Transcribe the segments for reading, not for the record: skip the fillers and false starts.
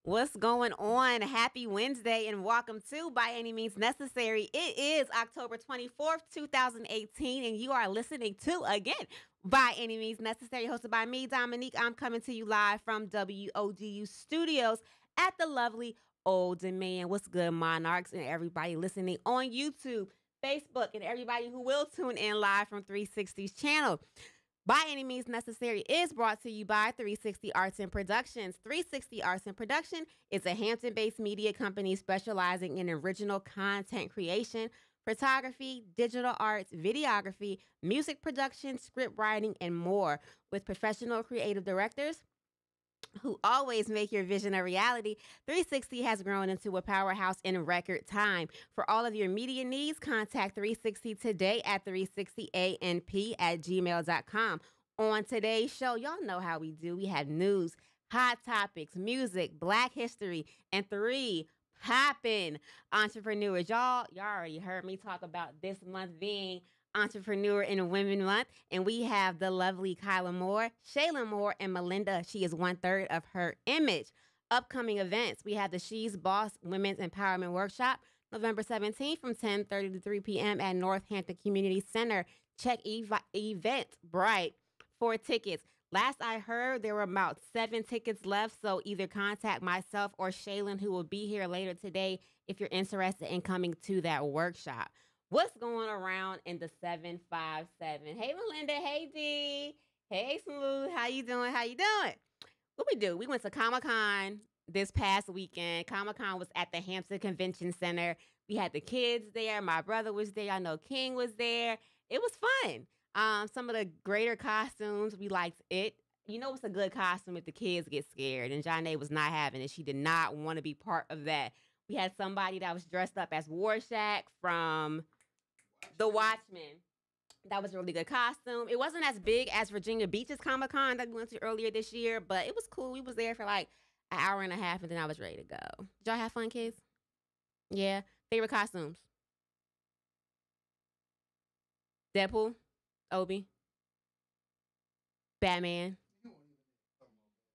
What's going on? Happy Wednesday and welcome to By Any Means Necessary. It is October 24th, 2018, and you are listening to, again, By Any Means Necessary, hosted by me, Dominique. I'm coming to you live from WODU Studios at the lovely Old Dominion. What's good, Monarchs, and everybody listening on YouTube, Facebook, and everybody who will tune in live from 360's channel. By Any Means Necessary is brought to you by 360 Arts and Productions. 360 Arts and Production is a Hampton-based media company specializing in original content creation, photography, digital arts, videography, music production, script writing, and more. With professional creative directors who always make your vision a reality, 360 has grown into a powerhouse in record time. For all of your media needs, contact 360 today at 360anp@gmail.com. On today's show, y'all know how we do. We have news, hot topics, music, Black history, and 3 poppin' entrepreneurs. Y'all already heard me talk about this month being Entrepreneur and Women Month, and we have the lovely Kyla Moore, Shayla Moore, and Melinda. She is 1/3 of her image. Upcoming events, we have the She's Boss Women's Empowerment Workshop, November 17th from 10:30 to 3 p.m. at Northampton Community Center. Check Eventbrite for tickets. Last I heard, there were about 7 tickets left, so either contact myself or Shaylin, who will be here later today, if you're interested in coming to that workshop. What's going around in the 757? Hey, Melinda. Hey, D. Hey, Smooth. How you doing? How you doing? What we do? We went to Comic-Con this past weekend. Comic-Con was at the Hampton Convention Center. We had the kids there. My brother was there. I know King was there. It was fun. Some of the greater costumes, we liked it. You know what's a good costume if the kids get scared? And Janae was not having it. She did not want to be part of that. We had somebody that was dressed up as Rorschach from The Watchmen. That was a really good costume. It wasn't as big as Virginia Beach's Comic-Con that we went to earlier this year, but it was cool. We was there for like an hour and a half, and then I was ready to go. Did y'all have fun, kids? Yeah. Favorite costumes? Deadpool? Obi? Batman?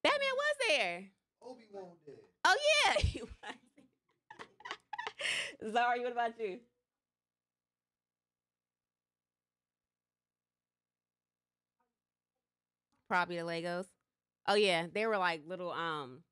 Batman was there. Obi-Wan did. Oh, yeah. He was. Zari, what about you? Probably the Legos. Oh yeah, they were like little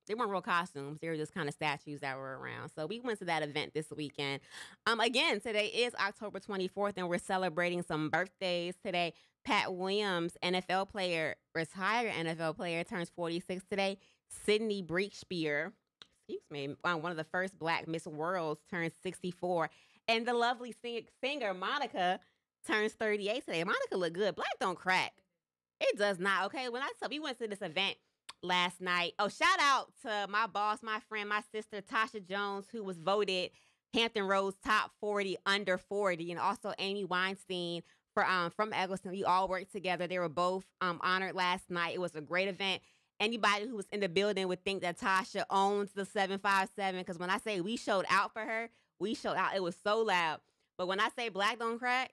they weren't real costumes. They were just kind of statues that were around. So we went to that event this weekend. Again, today is October 24th and we're celebrating some birthdays today. Pat Williams, NFL player, retired NFL player, turns 46 today. Sydney Breakspear, excuse me, one of the first Black Miss Worlds, turns 64. And the lovely singer Monica turns 38 today. Monica look good. Black don't crack. It does not. Okay, when I said we went to this event last night. Oh, shout out to my boss, my friend, my sister Tasha Jones, who was voted Hampton Roads top 40 under 40, and also Amy Weinstein from Eggleston. We all worked together. They were both honored last night. It was a great event. Anybody who was in the building would think that Tasha owns the 757, because when I say we showed out for her, we showed out. It was so loud. But when I say Black don't crack,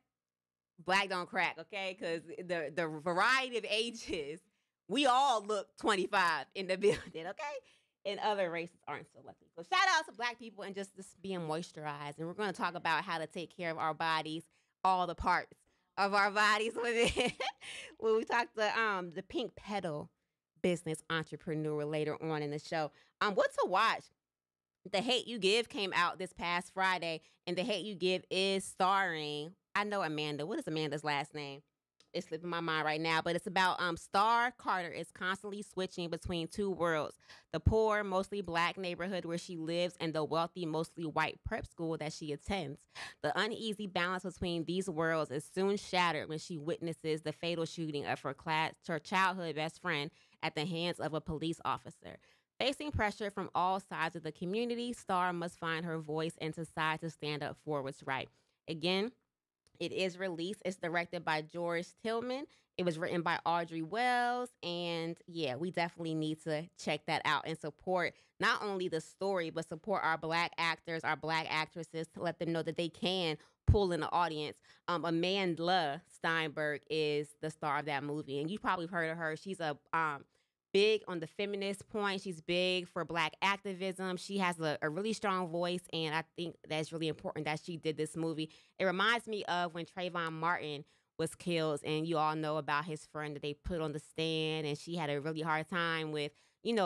Black don't crack, okay? Because the variety of ages, we all look 25 in the building, okay? And other races aren't so lucky. So shout out to Black people and just being moisturized. And we're going to talk about how to take care of our bodies, all the parts of our bodies with it. When we talk to the Pink Petal business entrepreneur later on in the show. What to watch? The Hate U Give came out this past Friday, and The Hate U Give is starring, I know Amanda. What is Amanda's last name? It's slipping my mind right now, but it's about Star Carter is constantly switching between 2 worlds: the poor, mostly Black neighborhood where she lives and the wealthy, mostly white prep school that she attends. The uneasy balance between these worlds is soon shattered when she witnesses the fatal shooting of her childhood best friend at the hands of a police officer. Facing pressure from all sides of the community, Star must find her voice and decide to stand up for what's right. Again, it is released. It's directed by George Tillman. It was written by Audrey Wells. And yeah, we definitely need to check that out and support not only the story, but support our Black actors, our Black actresses, to let them know that they can pull in the audience. Amanda Steinberg is the star of that movie. And you probably heard of her. She's a big on the feminist point. She's big for Black activism. She has a really strong voice, and I think that's really important that she did this movie. It reminds me of when Trayvon Martin was killed, and you all know about his friend that they put on the stand, and she had a really hard time with,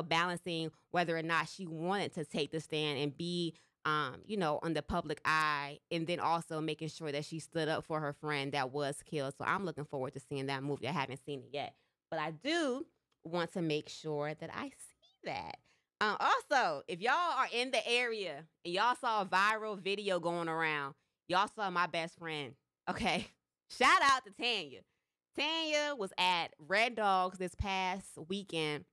balancing whether or not she wanted to take the stand and be, on the public eye, and then also making sure that she stood up for her friend that was killed. So I'm looking forward to seeing that movie. I haven't seen it yet, but I do want to make sure that I see that. Also, if y'all are in the area and y'all saw a viral video going around, y'all saw my best friend. Okay. Shout out to Tanya. Tanya was at Red Dogs this past weekend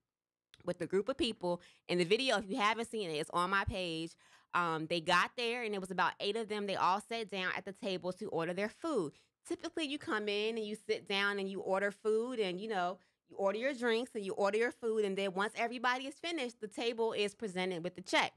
with a group of people. In the video, if you haven't seen it, it's on my page. They got there, and it was about 8 of them. They all sat down at the table to order their food. Typically, you come in and you sit down and you order food, and you order your drinks and you order your food, and then once everybody is finished, the table is presented with the check.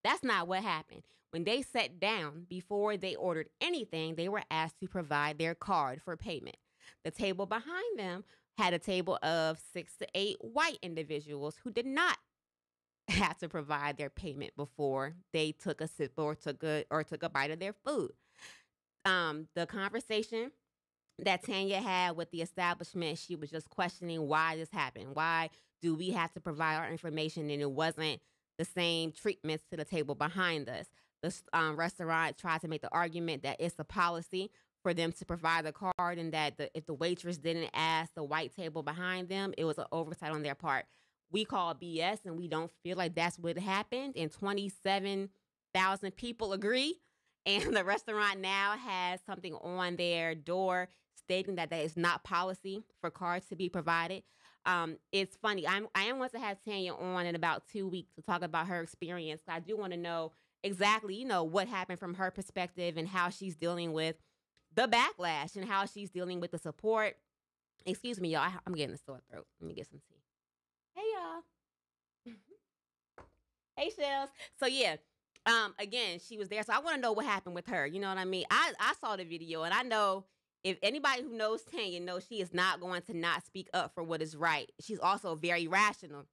That's not what happened. When they sat down, before they ordered anything, they were asked to provide their card for payment. The table behind them had a table of 6 to 8 white individuals who did not have to provide their payment before they took a sip or took a bite of their food. The conversation that Tanya had with the establishment, she was just questioning why this happened. Why do we have to provide our information and it wasn't the same treatments to the table behind us? The restaurant tried to make the argument that it's a policy for them to provide the card, and that if the waitress didn't ask the white table behind them, it was an oversight on their part. We call BS, and we don't feel like that's what happened. And 27,000 people agree. And the restaurant now has something on their door stating that is not policy for cards to be provided. It's funny. I am going to have Tanya on in about 2 weeks to talk about her experience. I do want to know exactly, what happened from her perspective and how she's dealing with the backlash and how she's dealing with the support. Excuse me, y'all. I'm getting a sore throat. Let me get some tea. Hey, y'all. Hey, Shells. So, yeah. Again, she was there. So I want to know what happened with her. You know what I mean? I saw the video, and I know if anybody who knows Tanya knows she is not going to not speak up for what is right. She's also very rational.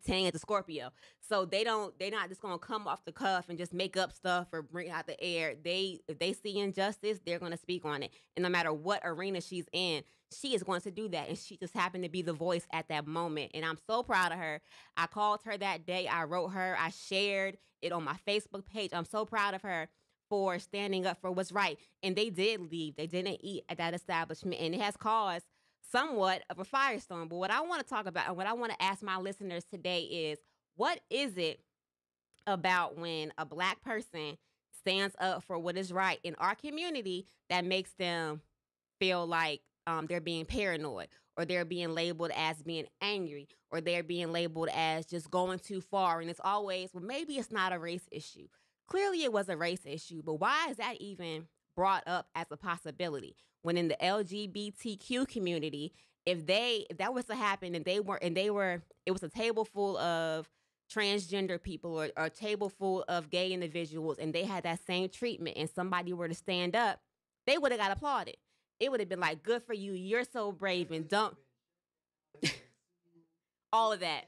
Tanya the Scorpio. So they're not just gonna come off the cuff and just make up stuff or bring it out the air. If they see injustice, they're gonna speak on it. And no matter what arena she's in, she is going to do that. And she just happened to be the voice at that moment. And I'm so proud of her. I called her that day. I wrote her. I shared it on my Facebook page. I'm so proud of her for standing up for what's right. And they did leave. They didn't eat at that establishment. And it has caused somewhat of a firestorm. But what I want to talk about and what I want to ask my listeners today is, what is it about when a Black person stands up for what is right in our community that makes them feel like they're being paranoid, or they're being labeled as being angry, or they're being labeled as just going too far? And it's always, well, maybe it's not a race issue. Clearly it was a race issue, but why is that even brought up as a possibility? When in the LGBTQ community, if that was to happen and it was a table full of transgender people, or a table full of gay individuals, and they had that same treatment, and somebody were to stand up, they would have got applauded. It would have been like, good for you. You're so brave, and don't all of that.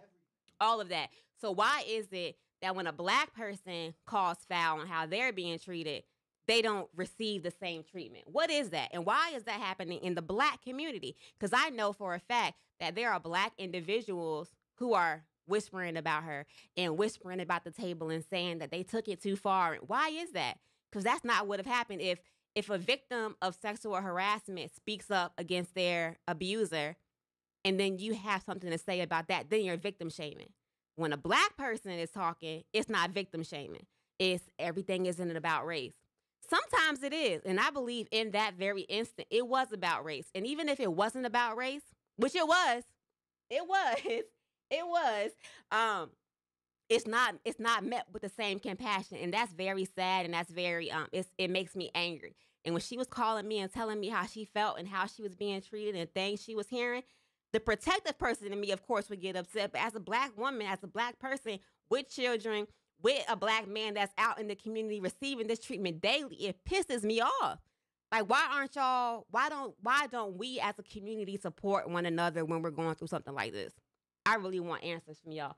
So why is it that when a Black person calls foul on how they're being treated, they don't receive the same treatment? What is that? And why is that happening in the Black community? Because I know for a fact that there are Black individuals who are whispering about her and whispering about the table and saying that they took it too far. Why is that? Because that's not what would have happened if a victim of sexual harassment speaks up against their abuser, and then you have something to say about that, then you're victim shaming. When a Black person is talking, it's not victim shaming. It's everything isn't about race. Sometimes it is. And I believe in that very instant, it was about race. And even if it wasn't about race, which it was, it's not met with the same compassion. And that's very sad. And that's very, it makes me angry. And when she was calling me and telling me how she felt and how she was being treated and things she was hearing, the protective person in me, of course, would get upset. But as a Black woman, as a Black person with children, with a Black man that's out in the community receiving this treatment daily, it pisses me off. Like, why don't we as a community support one another when we're going through something like this? I really want answers from y'all.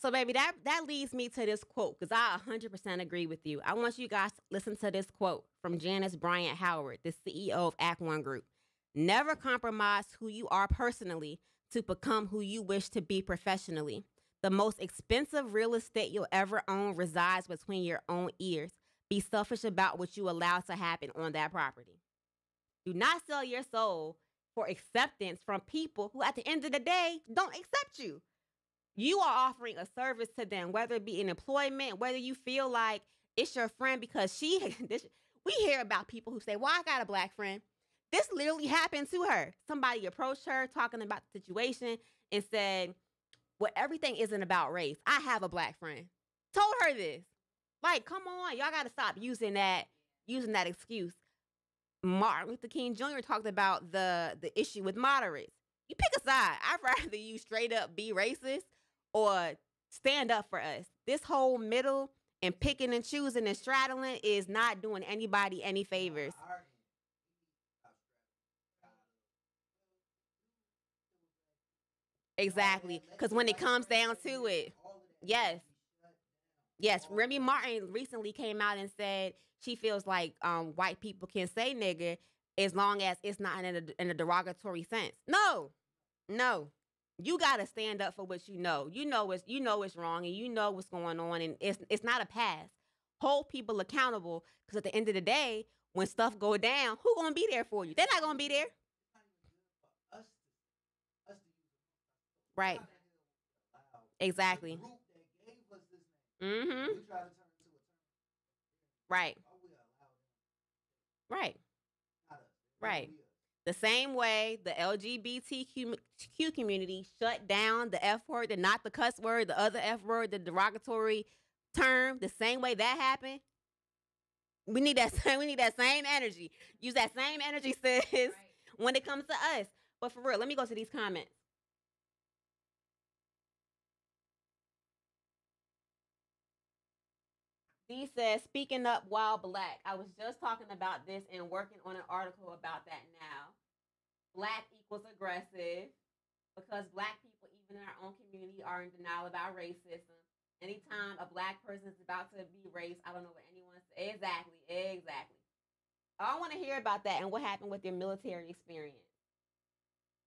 So, baby, that leads me to this quote because I 100% agree with you. I want you guys to listen to this quote from Janice Bryant Howard, the CEO of Act One Group. Never compromise who you are personally to become who you wish to be professionally. The most expensive real estate you'll ever own resides between your own ears. Be selfish about what you allow to happen on that property. Do not sell your soul for acceptance from people who, at the end of the day, don't accept you. You are offering a service to them, whether it be in employment, whether you feel like it's your friend because we hear about people who say, well, I got a black friend. This literally happened to her. Somebody approached her talking about the situation and said, well, everything isn't about race. I have a black friend. Told her this. Like, come on, y'all got to stop using that excuse. Martin Luther King Jr. talked about the issue with moderates. You pick a side. I'd rather you straight up be racist or stand up for us. This whole middle and picking and choosing and straddling is not doing anybody any favors. Exactly. Because when it comes down to it, yes. Yes, Remy Martin recently came out and said she feels like white people can say nigger as long as it's not in a derogatory sense. No. You gotta stand up for what you know. You know it's wrong, and you know what's going on, and it's not a pass. Hold people accountable, because at the end of the day, when stuff go down, who gonna be there for you? They're not gonna be there. Right. Exactly. Mm-hmm. Right. Right. Right. The same way the LGBTQ community shut down the F word, and not the cuss word, the other F word, the derogatory term, the same way that happened. We need that same energy. Use that same energy, sis, right, when it comes to us. But for real, let me go to these comments. D says, speaking up while black. I was just talking about this and working on an article about that now. Black equals aggressive because black people, even in our own community, are in denial about racism. Anytime a black person is about to be racist, I don't know what anyone says. Exactly. I want to hear about that and what happened with your military experience.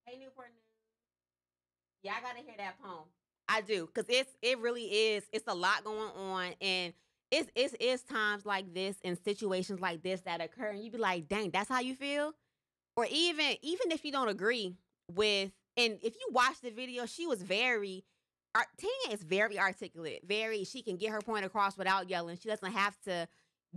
Hey, Newport News. Yeah, I gotta hear that poem. I do, because it really is. It's a lot going on, and it's times like this and situations like this that occur, and you be like, dang, that's how you feel. Or even if you don't agree with, and if you watch the video, she was Tina is very articulate. She can get her point across without yelling. She doesn't have to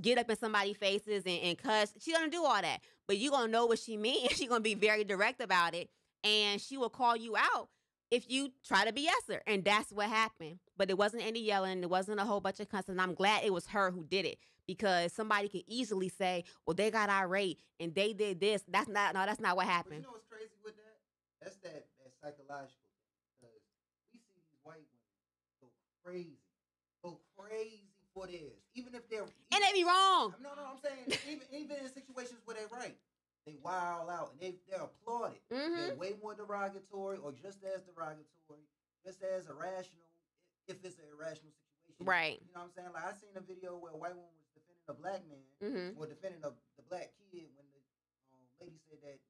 get up in somebody's faces and cuss. She doesn't do all that. But you gonna know what she means. She's gonna be very direct about it, and she will call you out if you try to BS her. And that's what happened. But it wasn't any yelling. It wasn't a whole bunch of cussing. I'm glad it was her who did it, because somebody could easily say, well, they got irate and they did this. That's not what happened. But you know what's crazy with that? That's that psychological thing. Because we see these white women go crazy for this. Even if they're... And they be wrong. No, I'm saying, even in situations where they're right, they wild out and they're applauded. Mm-hmm. They're way more derogatory, or just as derogatory, just as irrational, if it's an irrational situation. Right. You know what I'm saying? Like, I seen a video where a white woman was defending a black man, or defending the black kid when the lady said that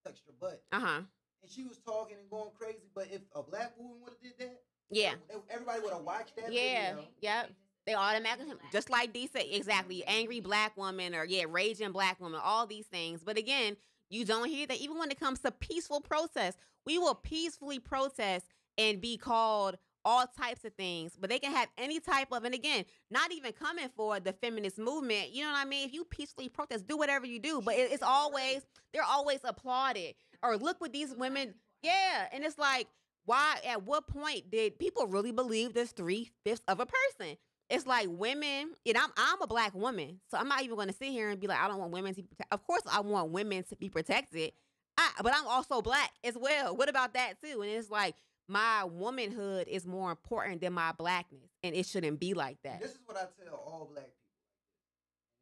touched her butt. Uh-huh. And she was talking and going crazy, but if a black woman would have did that, yeah, everybody would have watched that video. Yep. They automatically, just like D said, exactly, angry black woman, or raging black woman, all these things. But again, you don't hear that. Even when it comes to peaceful protest, we will peacefully protest and be called all types of things, but they can have any type of, and again, not even coming for the feminist movement. You know what I mean? If you peacefully protest, do whatever you do, but it's always, they're always applauded. Or look what these women, and it's like, why, at what point did people really believe there's 3/5 of a person? It's like women, and I'm a black woman, so I'm not even going to sit here and be like, I don't want women to be protected. Of course I want women to be protected. But I'm also black as well. What about that too? And it's like my womanhood is more important than my blackness, and it shouldn't be like that. This is what I tell all black people.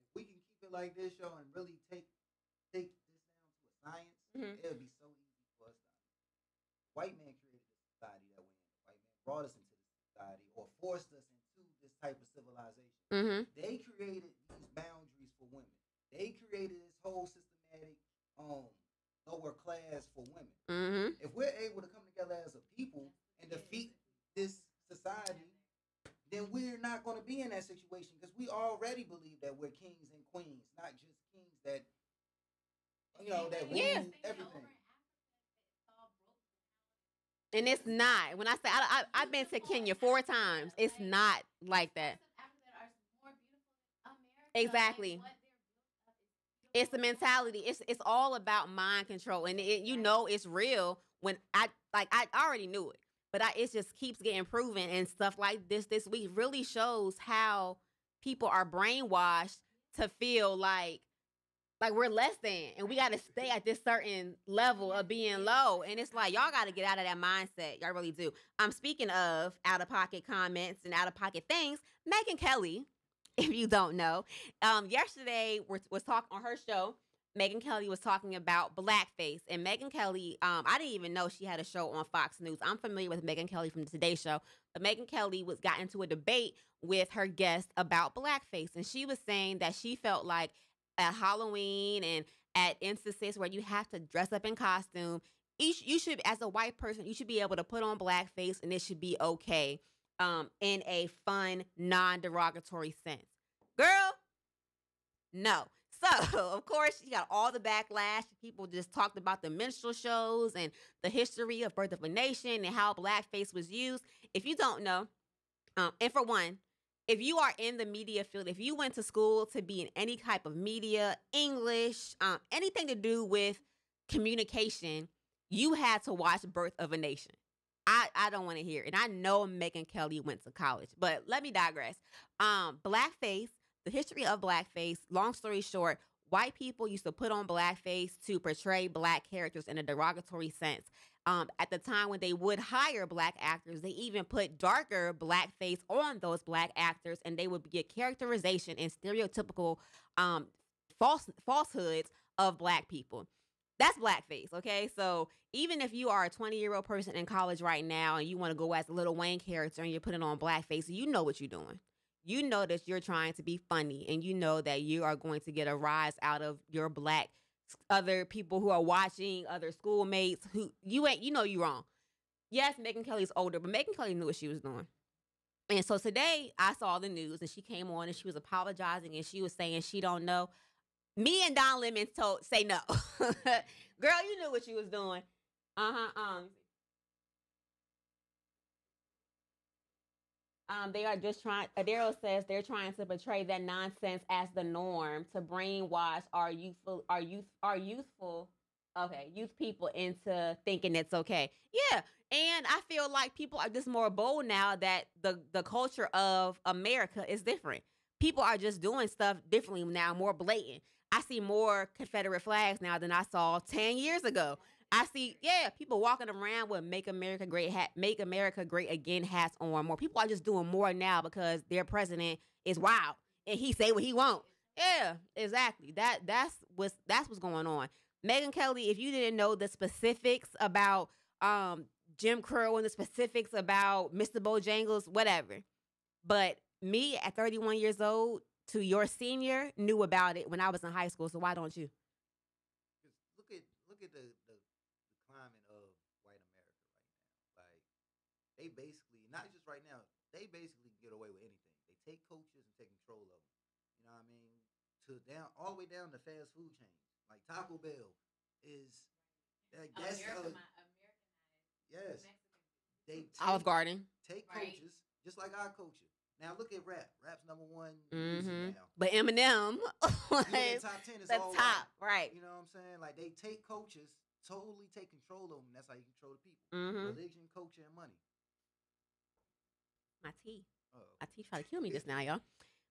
If we can keep it like this, yo, and really take this down to a science, it'll be so easy for us. White man created this society that we're in. White man brought us into this society or forced us into this type of civilization. They created these boundaries for women. They created this whole systematic lower class for women. If we're able to come together as a people and defeat this society, then we're not going to be in that situation because we already believe that we're kings and queens, not just kings that that rule everything. And it's not. When I say I've been to Kenya 4 times, it's not like that. Exactly. It's the mentality. It's all about mind control, and it's real. When I already knew it, but it just keeps getting proven, and stuff like this week really shows how people are brainwashed to feel like we're less than, and we got to stay at this certain level of being low. And it's like, y'all got to get out of that mindset. Y'all really do. I'm speaking of out of pocket comments and out of pocket things. Megyn Kelly, if you don't know, yesterday was talking on her show. Megyn Kelly was talking about blackface, and Megyn Kelly, I didn't even know she had a show on Fox News. I'm familiar with Megyn Kelly from the Today Show, but Megyn Kelly got into a debate with her guest about blackface, and she was saying that she felt like at Halloween and at instances where you have to dress up in costume, you should, as a white person, you should be able to put on blackface, and it should be okay, in a fun, non-derogatory sense. Girl, no. So, of course, she got all the backlash. People just talked about the minstrel shows and the history of Birth of a Nation and how blackface was used. If you don't know, and for one, if you are in the media field, if you went to school to be in any type of media, English, anything to do with communication, you had to watch Birth of a Nation. I don't want to hear it. And I know Megyn Kelly went to college, but let me digress. Blackface, the history of blackface, long story short, white people used to put on blackface to portray black characters in a derogatory sense. At the time when they would hire black actors, they even put darker blackface on those black actors, and they would get characterization and stereotypical falsehoods of black people. That's blackface, okay? So even if you are a 20-year-old person in college right now and you want to go as a Lil Wayne character and you're putting on blackface, you know what you're doing. You know that you're trying to be funny, and you know that you are going to get a rise out of your black other people who are watching, other schoolmates who you're wrong. Yes, Megyn Kelly's older, but Megyn Kelly knew what she was doing. And so today I saw the news, and she came on and she was apologizing, and she was saying she don't know. Me and Don Lemon say no. Girl, you knew what you was doing. They are just trying. Daryl says they're trying to portray that nonsense as the norm to brainwash our youth people into thinking it's okay. Yeah, and I feel like people are just more bold now that the culture of America is different. People are just doing stuff differently now, more blatant. I see more Confederate flags now than I saw 10 years ago. I see, people walking around with "Make America Great" "Make America Great Again" hats on. More people are just doing more now because their president is wild and he say what he want. Yeah, exactly. That's what's going on. Megyn Kelly, if you didn't know the specifics about Jim Crow and the specifics about Mr. Bojangles, whatever, but me at 31 years old to your senior knew about it when I was in high school. So why don't you? Look at the climate of white America right now. Like, they basically, not just right now, they basically get away with anything. They take coaches and take control of them. You know what I mean? All the way down the fast food chain. Like Taco Bell is that's yes. They Olive Garden take coaches just like our coaches. Now look at rap. Rap's number one now. But Eminem was the top 10 is the all top, right? You know what I'm saying? Like, they take coaches, totally take control of them. That's how you control the people. Religion, culture, and money. My tea. My tea tried to kill me just now, y'all.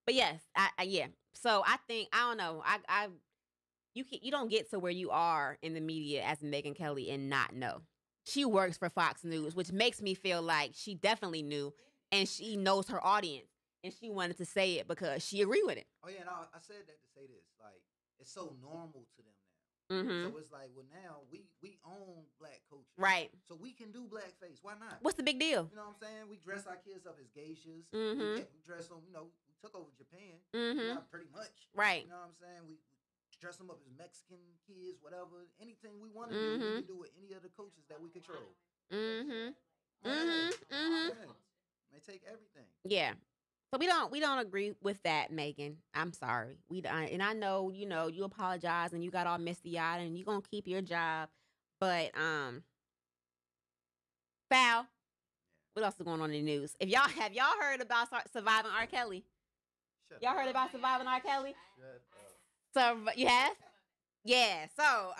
But yes, yeah. So I think, I don't know. you don't get to where you are in the media as Megyn Kelly and not know. She works for Fox News, which makes me feel like she definitely knew and she knows her audience and she wanted to say it because she agreed with it. Oh yeah, and I said that to say this. Like, it's so normal to them now. Mm-hmm. So it's like, well, now we own black culture, Right? So we can do blackface. Why not? What's the big deal? You know what I'm saying? We dress our kids up as geishas. Mm-hmm. We dress them. You know, we took over Japan. Mm-hmm. Pretty much. Right. You know what I'm saying? We dress them up as Mexican kids, whatever. Anything we want to Mm-hmm. do, we can do with any of the cultures that we control. Mm-hmm. Yeah. Mm-hmm. Mm-hmm. Yeah. They take everything. Yeah. So we don't agree with that, Megyn. I'm sorry. And I know, you apologize and you got all misty eyed and you gonna keep your job. But foul. What else is going on in the news? If y'all heard about surviving R. Kelly? Y'all heard about surviving R. Kelly? So you have? Yeah. So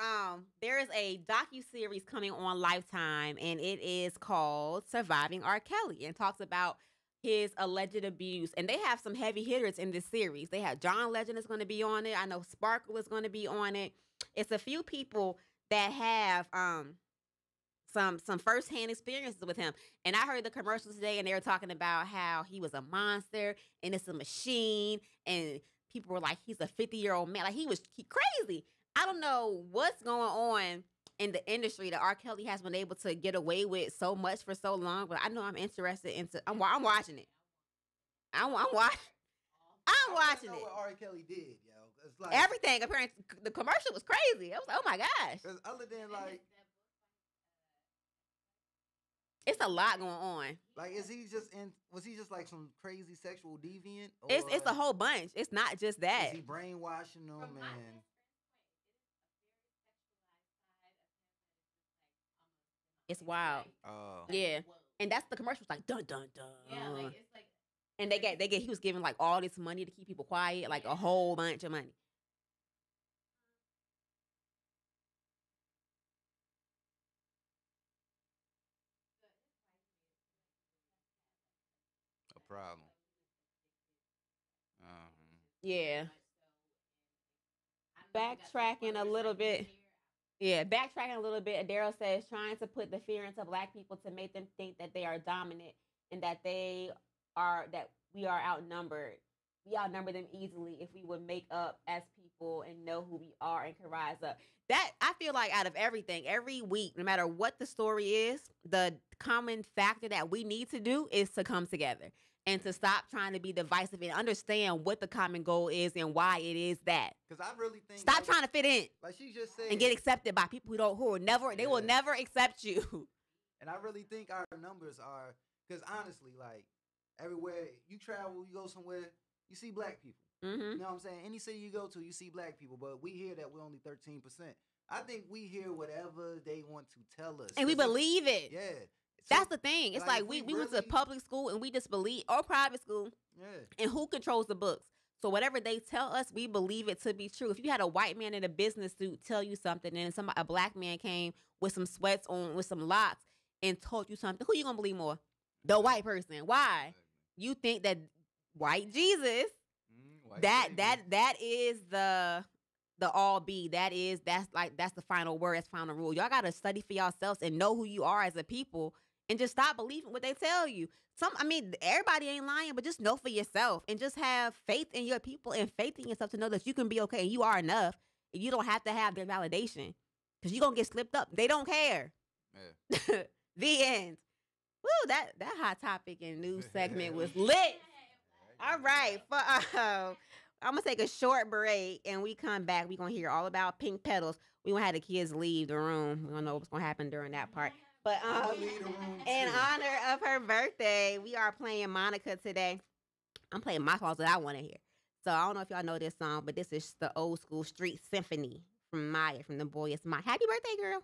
there is a docuseries coming on Lifetime, and it is called Surviving R. Kelly, and talks about his alleged abuse. And they have some heavy hitters in this series. They have John Legend is going to be on it. I know Sparkle is going to be on it. It's a few people that have some firsthand experiences with him. And I heard the commercials today, and they were talking about how he was a monster and it's a machine. And people were like, he's a 50-year-old man. Like he crazy. I don't know what's going on in the industry that R. Kelly has been able to get away with so much for so long, but I know I'm interested into. I'm watching it. I'm watching I know it. what R. Kelly did, yo. It's like Everything. Apparently, the commercial was crazy. I was like, oh my gosh. Because other than like, it's a lot going on. Like, was he just like some crazy sexual deviant? Or It's a whole bunch. It's not just that. Is he brainwashing them and? It's wild. Oh. Yeah. And that's the commercial. Like dun dun dun. Yeah, like it's like. And he was giving like all this money to keep people quiet, like a whole bunch of money. A problem. Yeah. Backtracking a little bit. Yeah, backtracking a little bit. Daryl says trying to put the fear into Black people to make them think that they are dominant and that we are outnumbered. We outnumber them easily if we would make up as people and know who we are and can rise up. That I feel like out of everything, every week, no matter what the story is, the common factor that we need to do is to come together and to stop trying to be divisive and understand what the common goal is and why it is that. Because I really think stop trying to fit in. Like she just said, and get accepted by people who will never they will never accept you. And I really think our numbers are, because honestly, like everywhere you travel, you go somewhere, you see Black people. Mm-hmm. You know what I'm saying? Any city you go to, you see Black people, but we hear that we're only 13%. I think we hear whatever they want to tell us, and we believe it. Yeah. That's the thing. It's like we really went to public school and we just believe, or private school. Yeah. And who controls the books? So whatever they tell us, we believe it to be true. If you had a white man in a business suit tell you something, and a Black man came with some sweats on, with some locks, and told you something, who you gonna believe more? The white person. Why? You think that white Jesus, that is the all be. That's the final word, that's final rule. Y'all gotta study for yourselves and know who you are as a people. And just stop believing what they tell you. Everybody ain't lying, but just know for yourself and just have faith in your people and faith in yourself to know that you can be okay and you are enough. And you don't have to have their validation because you're going to get slipped up. They don't care. Yeah. The end. Woo, that hot topic and news segment was lit. All right. I'm going to take a short break and we come back. We're going to hear all about Pink Petals. We going to have the kids leave the room. We don't know what's going to happen during that part. But in honor of her birthday, we are playing Monica today. I'm playing my songs that I want to hear. So I don't know if y'all know this song, but this is the old school Street Symphony from Maya, from The Boy Is Mine. Happy birthday, girl.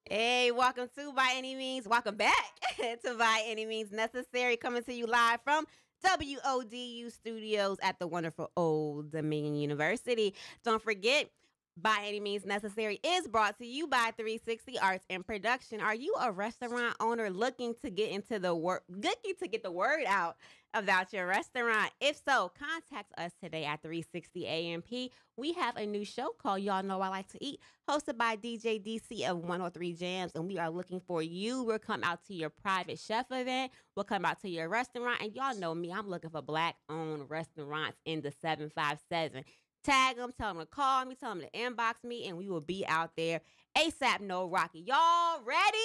Hey, welcome to By Any Means. Welcome back to By Any Means Necessary, coming to you live from WODU Studios at the wonderful Old Dominion University. Don't forget, By Any Means Necessary is brought to you by 360 Arts and Production. Are you a restaurant owner looking to get into the looking to get the word out about your restaurant? If so, contact us today at 360 AMP. We have a new show called Y'all Know I Like to Eat, hosted by DJ DC of 103 Jams, and we are looking for you. We'll come out to your private chef event. We'll come out to your restaurant, and y'all know me. I'm looking for Black-owned restaurants in the 757. Tag them, tell them to call me, tell them to inbox me, and we will be out there ASAP. No Rocky. Y'all ready?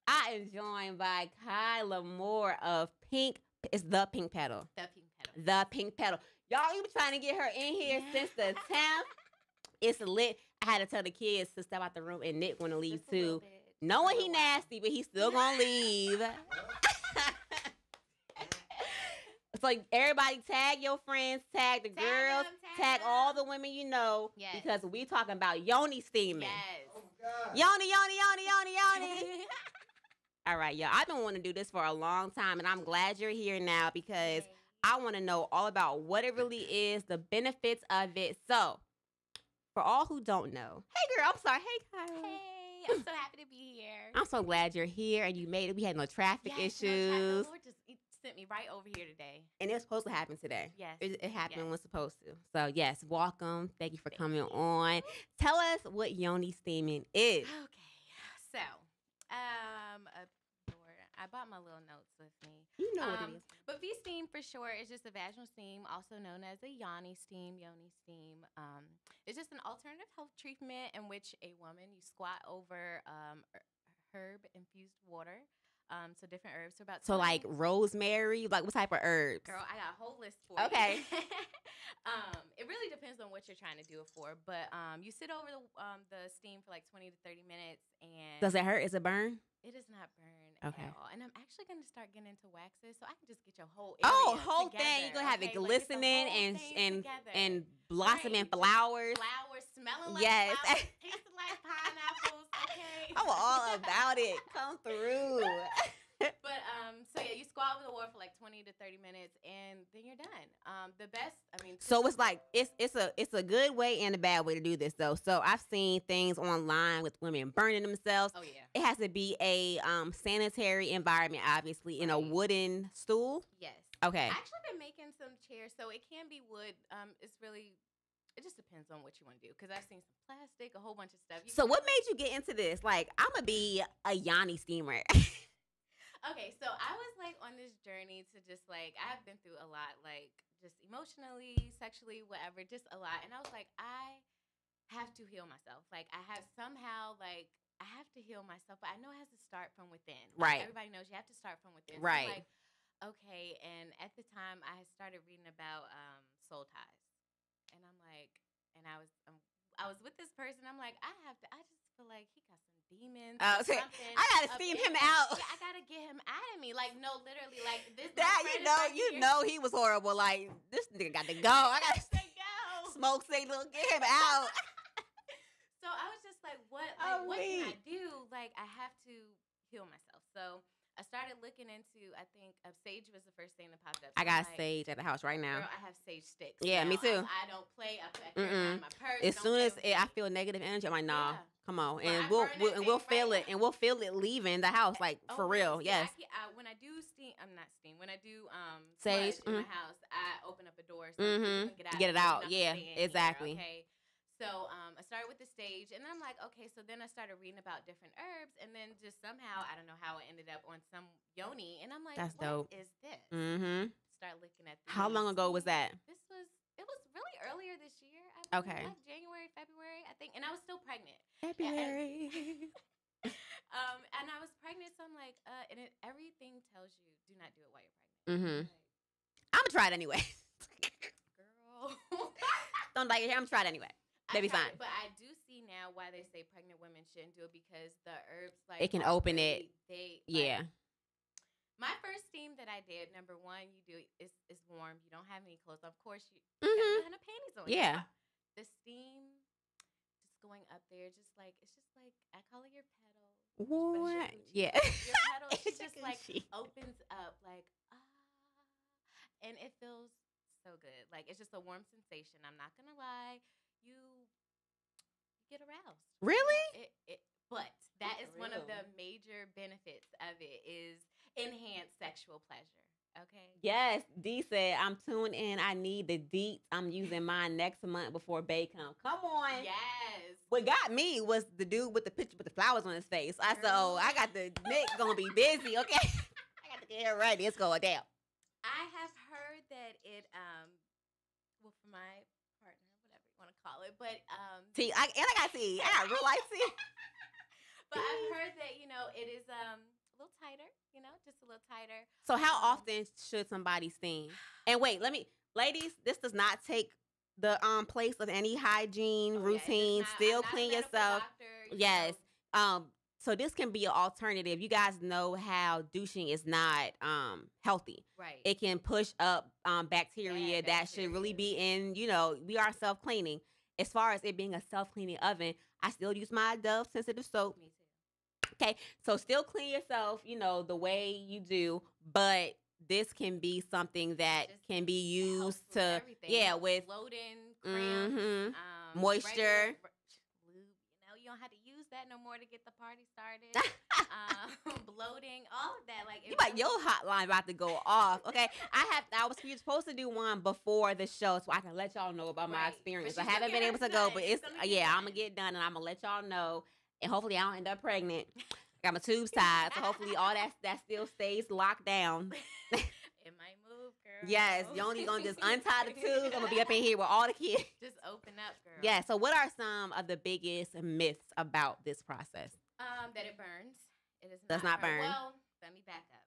I am joined by Kyla Moore of Pink. It's the Pink Pedal. The Pink Pedal. The Pink Pedal. Y'all, you been trying to get her in here since the 10th. It's lit. I had to tell the kids to step out the room, and Nick want to leave too. Knowing he nasty, but he's still gonna leave. So everybody tag your friends, tag the girls, tag all the women you know, because we talking about yoni steaming. Yes. Oh God. Yoni. All right, y'all. I've been wanting to do this for a long time, and I'm glad you're here now because I want to know all about what it really is, the benefits of it. So, for all who don't know, hey girl, I'm sorry. Hey, Kyla. Hey, I'm so happy to be here. I'm so glad you're here and you made it. We had no traffic issues. The Lord just sent me right over here today. And it was supposed to happen today. Yes. It happened when it was supposed to. So, yes, welcome. Thank you for coming on. Tell us what yoni steaming is. Okay. So, I bought my little notes with me. You know what it is. But V-steam for short is just a vaginal steam, also known as a yoni steam. It's just an alternative health treatment in which a woman, you squat over herb-infused water. So different herbs. So like rosemary, like what type of herbs? Girl, I got a whole list for you. It really depends on what you're trying to do it for. But you sit over the steam for like 20 to 30 minutes. And does it hurt? Is it burn? It does not burn at all. And I'm actually going to start getting into waxes so I can just get your whole area whole together. Thing. You're going to have it glistening and blossoming Right. flowers. Flowers smelling like flowers, tasting like pineapples, okay? I'm all about it. Come through. But so yeah, you squat with the water for like 20 to 30 minutes, and then you're done. The best, so it's like it's a good way and a bad way to do this though. So I've seen things online with women burning themselves. Oh yeah. It has to be a sanitary environment, obviously, in a wooden stool. Yes. Okay. I actually been making some chairs, so it can be wood. It just depends on what you want to do. Because I've seen some plastic, a whole bunch of stuff. So what made you get into this? Like, I'm gonna be a yoni steamer. Okay, so I was like on this journey to just like, I've been through a lot, like just emotionally, sexually, whatever, just a lot. And I was like, I have to heal myself. Like I have to heal myself, but I know it has to start from within. Right. Everybody knows you have to start from within. Right. So I'm like, okay. And at the time I had started reading about soul ties. And I'm like, and I was with this person. I'm like, I just feel like he got some demons. I gotta steam him out. Yeah, I gotta get him out of me. Like, no, literally, like this. That you know he was horrible. Like, this nigga got to go. I gotta go. Smoke signal, get him out. So I was just like, what can I do? Like, I have to heal myself. So I started looking into, I think, sage was the first thing that popped up. So I got sage at the house right now. Girl, I have sage sticks. Yeah, now. me too. I don't play. I put it in my purse. As soon as I feel negative energy, I'm like, nah, come on, and well, we'll feel it, and we'll feel it leaving the house, like for real. Yes. When I do steam, I'm not steam. When I do sage in my house, I open up a door so get it out. Yeah, exactly. Okay. So I started with the sage, and then I'm like, okay. So then I started reading about different herbs, and then just somehow, I don't know how I ended up on some yoni, and I'm like, that's what dope. is this? Start looking at How long ago was that? It was really earlier this year. Okay. Like January, February, I think, and I was still pregnant. February. And I was pregnant, so I'm like, everything tells you do not do it while you're pregnant. I'm gonna try it anyway. Girl. Don't like it here. I'm gonna try it anyway. Maybe fine. But I do see now why they say pregnant women shouldn't do it because the herbs it can open it. Yeah. My first steam that I did, number one, you do is warm. You don't have any clothes. Of course, you got no panties on. Yeah. The steam, just going up there, it's just like I call it your petals. What? Yeah. Your pedal, she It's a just like coochie. opens up like and it feels so good. Like it's just a warm sensation. I'm not gonna lie. You get aroused. Really? But that is For one of real. the major benefits of it is enhanced sexual pleasure. Okay. Yes, D said, I'm tuned in. I need the deets. I'm using mine next month before Bay come. Come on. Yes. What got me was the dude with the picture with the flowers on his face. I said, oh, Girl. I got the neck gonna be busy, okay? I got to get ready. It's going down. I have heard that it well for my partner, whatever you want to call it, but I got tea. I got real life tea. but I've heard that, it is a little tighter, just a little tighter. So how often should somebody steam? And wait, ladies, this does not take the place of any hygiene routine. Still clean yourself. Doctor, Yes. So this can be an alternative. You guys know how douching is not healthy. Right. It can push up bacteria that should really be in, we are self-cleaning. As far as it being a self-cleaning oven, I still use my Dove sensitive soap. Me too. Okay, so still clean yourself, the way you do, but this can be something that Just can be used with to, everything. with bloating, cramps, Mhm. Moisture. lube. You don't have to use that no more to get the party started. Bloating, all of that. Like your hotline about to go off. Okay, we were supposed to do one before the show so I can let y'all know about my Right. experience. But I she's haven't gonna been get able to hers go, done. but She's it's gonna get I'm done. gonna get done and I'm gonna let y'all know. And hopefully I don't end up pregnant. I got my tubes tied, so hopefully all that still stays locked down. It might move, girl. Yes, you only gonna just untie the tubes. I'm gonna be up in here with all the kids. Just open up, girl. Yeah. So, what are some of the biggest myths about this process? That it burns. It Does not burn. Well, let me back up.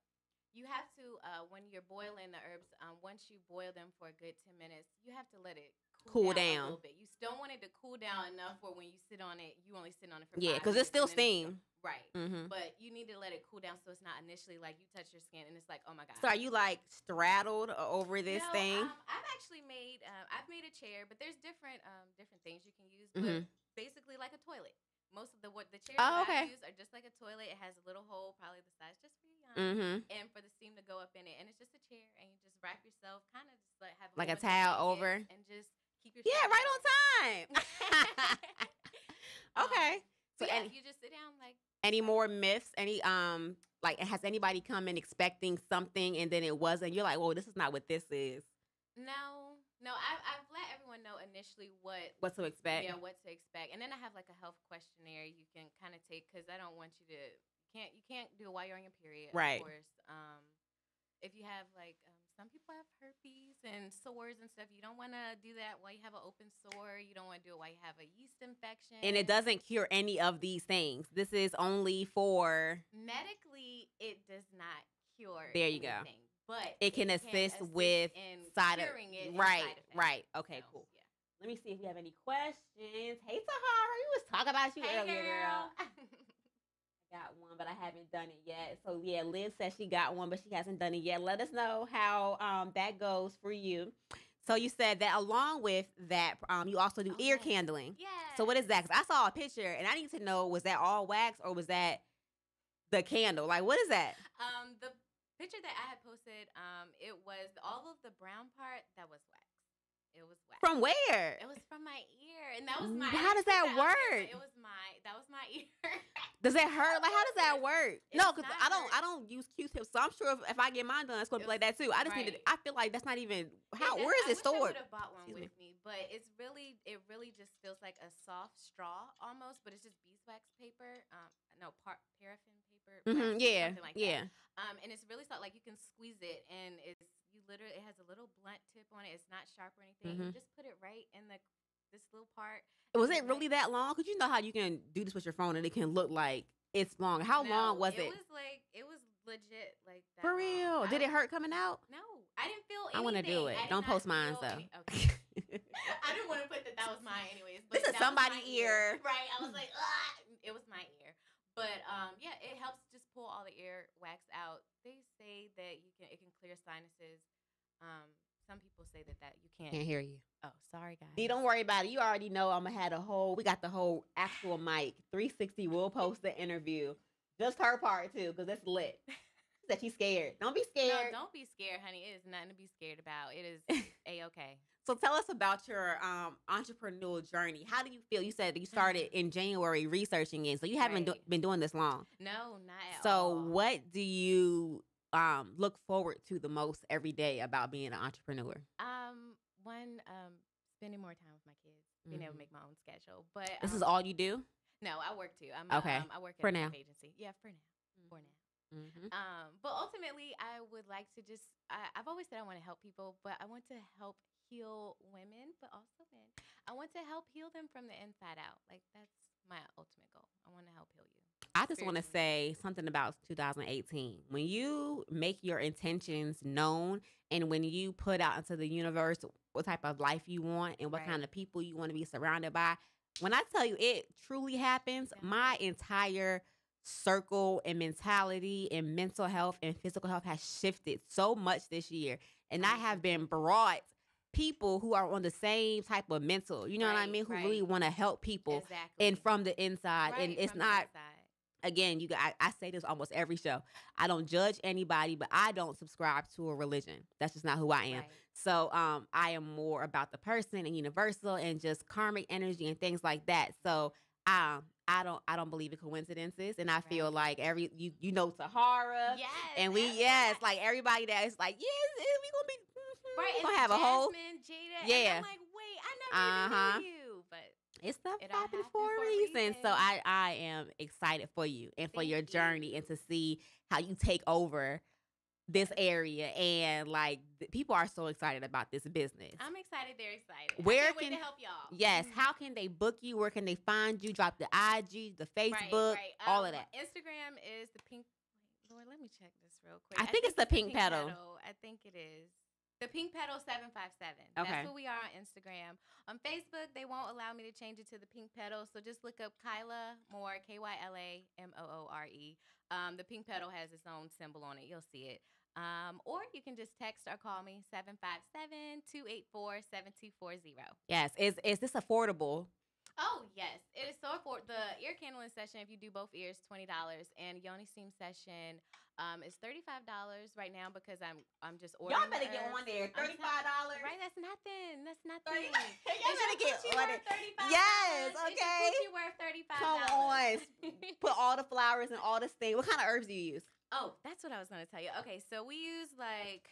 You have to, when you're boiling the herbs, once you boil them for a good 10 minutes, you have to let it cool down a little bit. You don't want it to cool down enough where when you sit on it, you only sit on it for 5 minutes. Because it's still steam. Right. Mm-hmm. But you need to let it cool down so it's not initially like you touch your skin and it's like, oh my God. So are you like straddled over this thing? I've actually made, I've made a chair, but there's different things you can use, but basically like a toilet. Most of the chairs that I use are just like a toilet. It has a little hole, probably the size just for you, and for the steam to go up in it. And it's just a chair, and you just wrap yourself, kind of just like have a towel over, and just keep your right on time. Okay, so yeah, you just sit down like. Any more myths? Any like has anybody come in expecting something and then it wasn't? You're like, well, this is not what this is. No, I've let everyone know initially what to expect. Yeah, what to expect, and then I have like a health questionnaire you can kind of take because I don't want you to you can't do it while you're on your period, right? Of course, if you have like some people have herpes and sores and stuff, you don't want to do that while you have an open sore. You don't want to do it while you have a yeast infection, and it doesn't cure any of these things. This is only for medically, it does not cure. There you anything. go. But it can assist with curing it. Right. Okay, so, cool. Yeah. Let me see if we have any questions. Hey, Tahara, we was talking about you earlier, girl. I got one, but I haven't done it yet. So, yeah, Liz says she got one, but she hasn't done it yet. Let us know how that goes for you. So, you said that along with that, you also do ear candling. Yeah. So, what is that? Because I saw a picture, and I need to know, was that all wax or was that the candle? Like, what is that? The picture that I had posted, it was all of the brown part that was wax. It was wax. From where? It was from my ear, and that was my. How does that work? That was my ear. Does it hurt? Like, how does that work? No, because I hurt. don't use Q-tips, so I'm sure if I get mine done, it's gonna be like that too. I just need to. I feel like that's not even where is it stored? I would have bought one with me, but it really just feels like a soft straw almost, but it's just beeswax paper. Paraffin paper. Yeah, something like yeah. that. And it's really soft. Like you can squeeze it, and it has a little blunt tip on it. It's not sharp or anything. You just put it right in this little part. Was it really that long? Because you know how you can do this with your phone and it can look like it's long. How long was it? It was legit like that. For real? Did it hurt coming out? No, I didn't feel anything. I want to do it. Don't post mine, though. Okay. I didn't want to put that was mine anyways. But this is somebody's ear. Right. I was like, it was my ear. But yeah, it helps just pull all the ear wax out. They say that it can clear sinuses. Some people say that you can't hear you. Oh, sorry guys. See, don't worry about it. You already know I'm gonna have we got the whole actual mic 360. We'll post the interview. Just her part too, because it's lit. That she's scared. Don't be scared. No, don't be scared, honey. It is nothing to be scared about. It is A-okay. So tell us about your entrepreneurial journey. How do you feel? You said you started in January researching it, so you haven't been doing this long. No, not at all. So what do you look forward to the most every day about being an entrepreneur? One, spending more time with my kids, being able to make my own schedule. But this is all you do? No, I work too. Okay. I work for at now. an agency. Yeah, for now. For now. Mm-hmm. But ultimately, I would like to just. I've always said I want to help people, but I want to help heal women, but also men. I want to help heal them from the inside out. Like that's my ultimate goal. I want to help heal you. I just want to say something about 2018. When you make your intentions known and when you put out into the universe what type of life you want and what kind of people you want to be surrounded by, when I tell you it truly happens, my entire circle and mentality and mental health and physical health has shifted so much this year. And I have been brought people who are on the same type of mental, you know what I mean? Who really want to help people and from the inside. And it's not... Again, I say this almost every show. I don't judge anybody, but I don't subscribe to a religion. That's just not who I am. So I am more about the person and universal and just karmic energy and things like that. So I don't believe in coincidences, and I feel like you know Tahara, and like everybody that is like we gonna be we gonna have a whole Jada, and I'm like wait I never even knew you, but. It's stuff happened for a reason. So I am excited for you and for your journey and to see how you take over this area. And like people are so excited about this business. I'm excited. They're excited. Where I can't wait to help y'all. Yes. How can they book you? Where can they find you? Drop the IG, the Facebook, all of that. Instagram is the pink. Lord, let me check this real quick. I think it's the pink petal. I think it is. The Pink Petal 757. Okay. That's who we are on Instagram. On Facebook, they won't allow me to change it to the Pink Petal, so just look up Kyla Moore, KYLAMOORE. The Pink Petal has its own symbol on it. You'll see it. Or you can just text or call me 757-284-7240. Yes. Is this affordable? Oh, yes. It is so affordable. The ear candling session, if you do both ears, $20. And Yoni Steam session is $35 right now because I'm just ordering. Y'all better get on there. $35. Right? That's nothing. That's nothing. Y'all better get on it. $35. Yes, okay. It's worth $35. Come on. Put all the flowers and all the things. What kind of herbs do you use? Oh, that's what I was going to tell you. Okay, so we use like...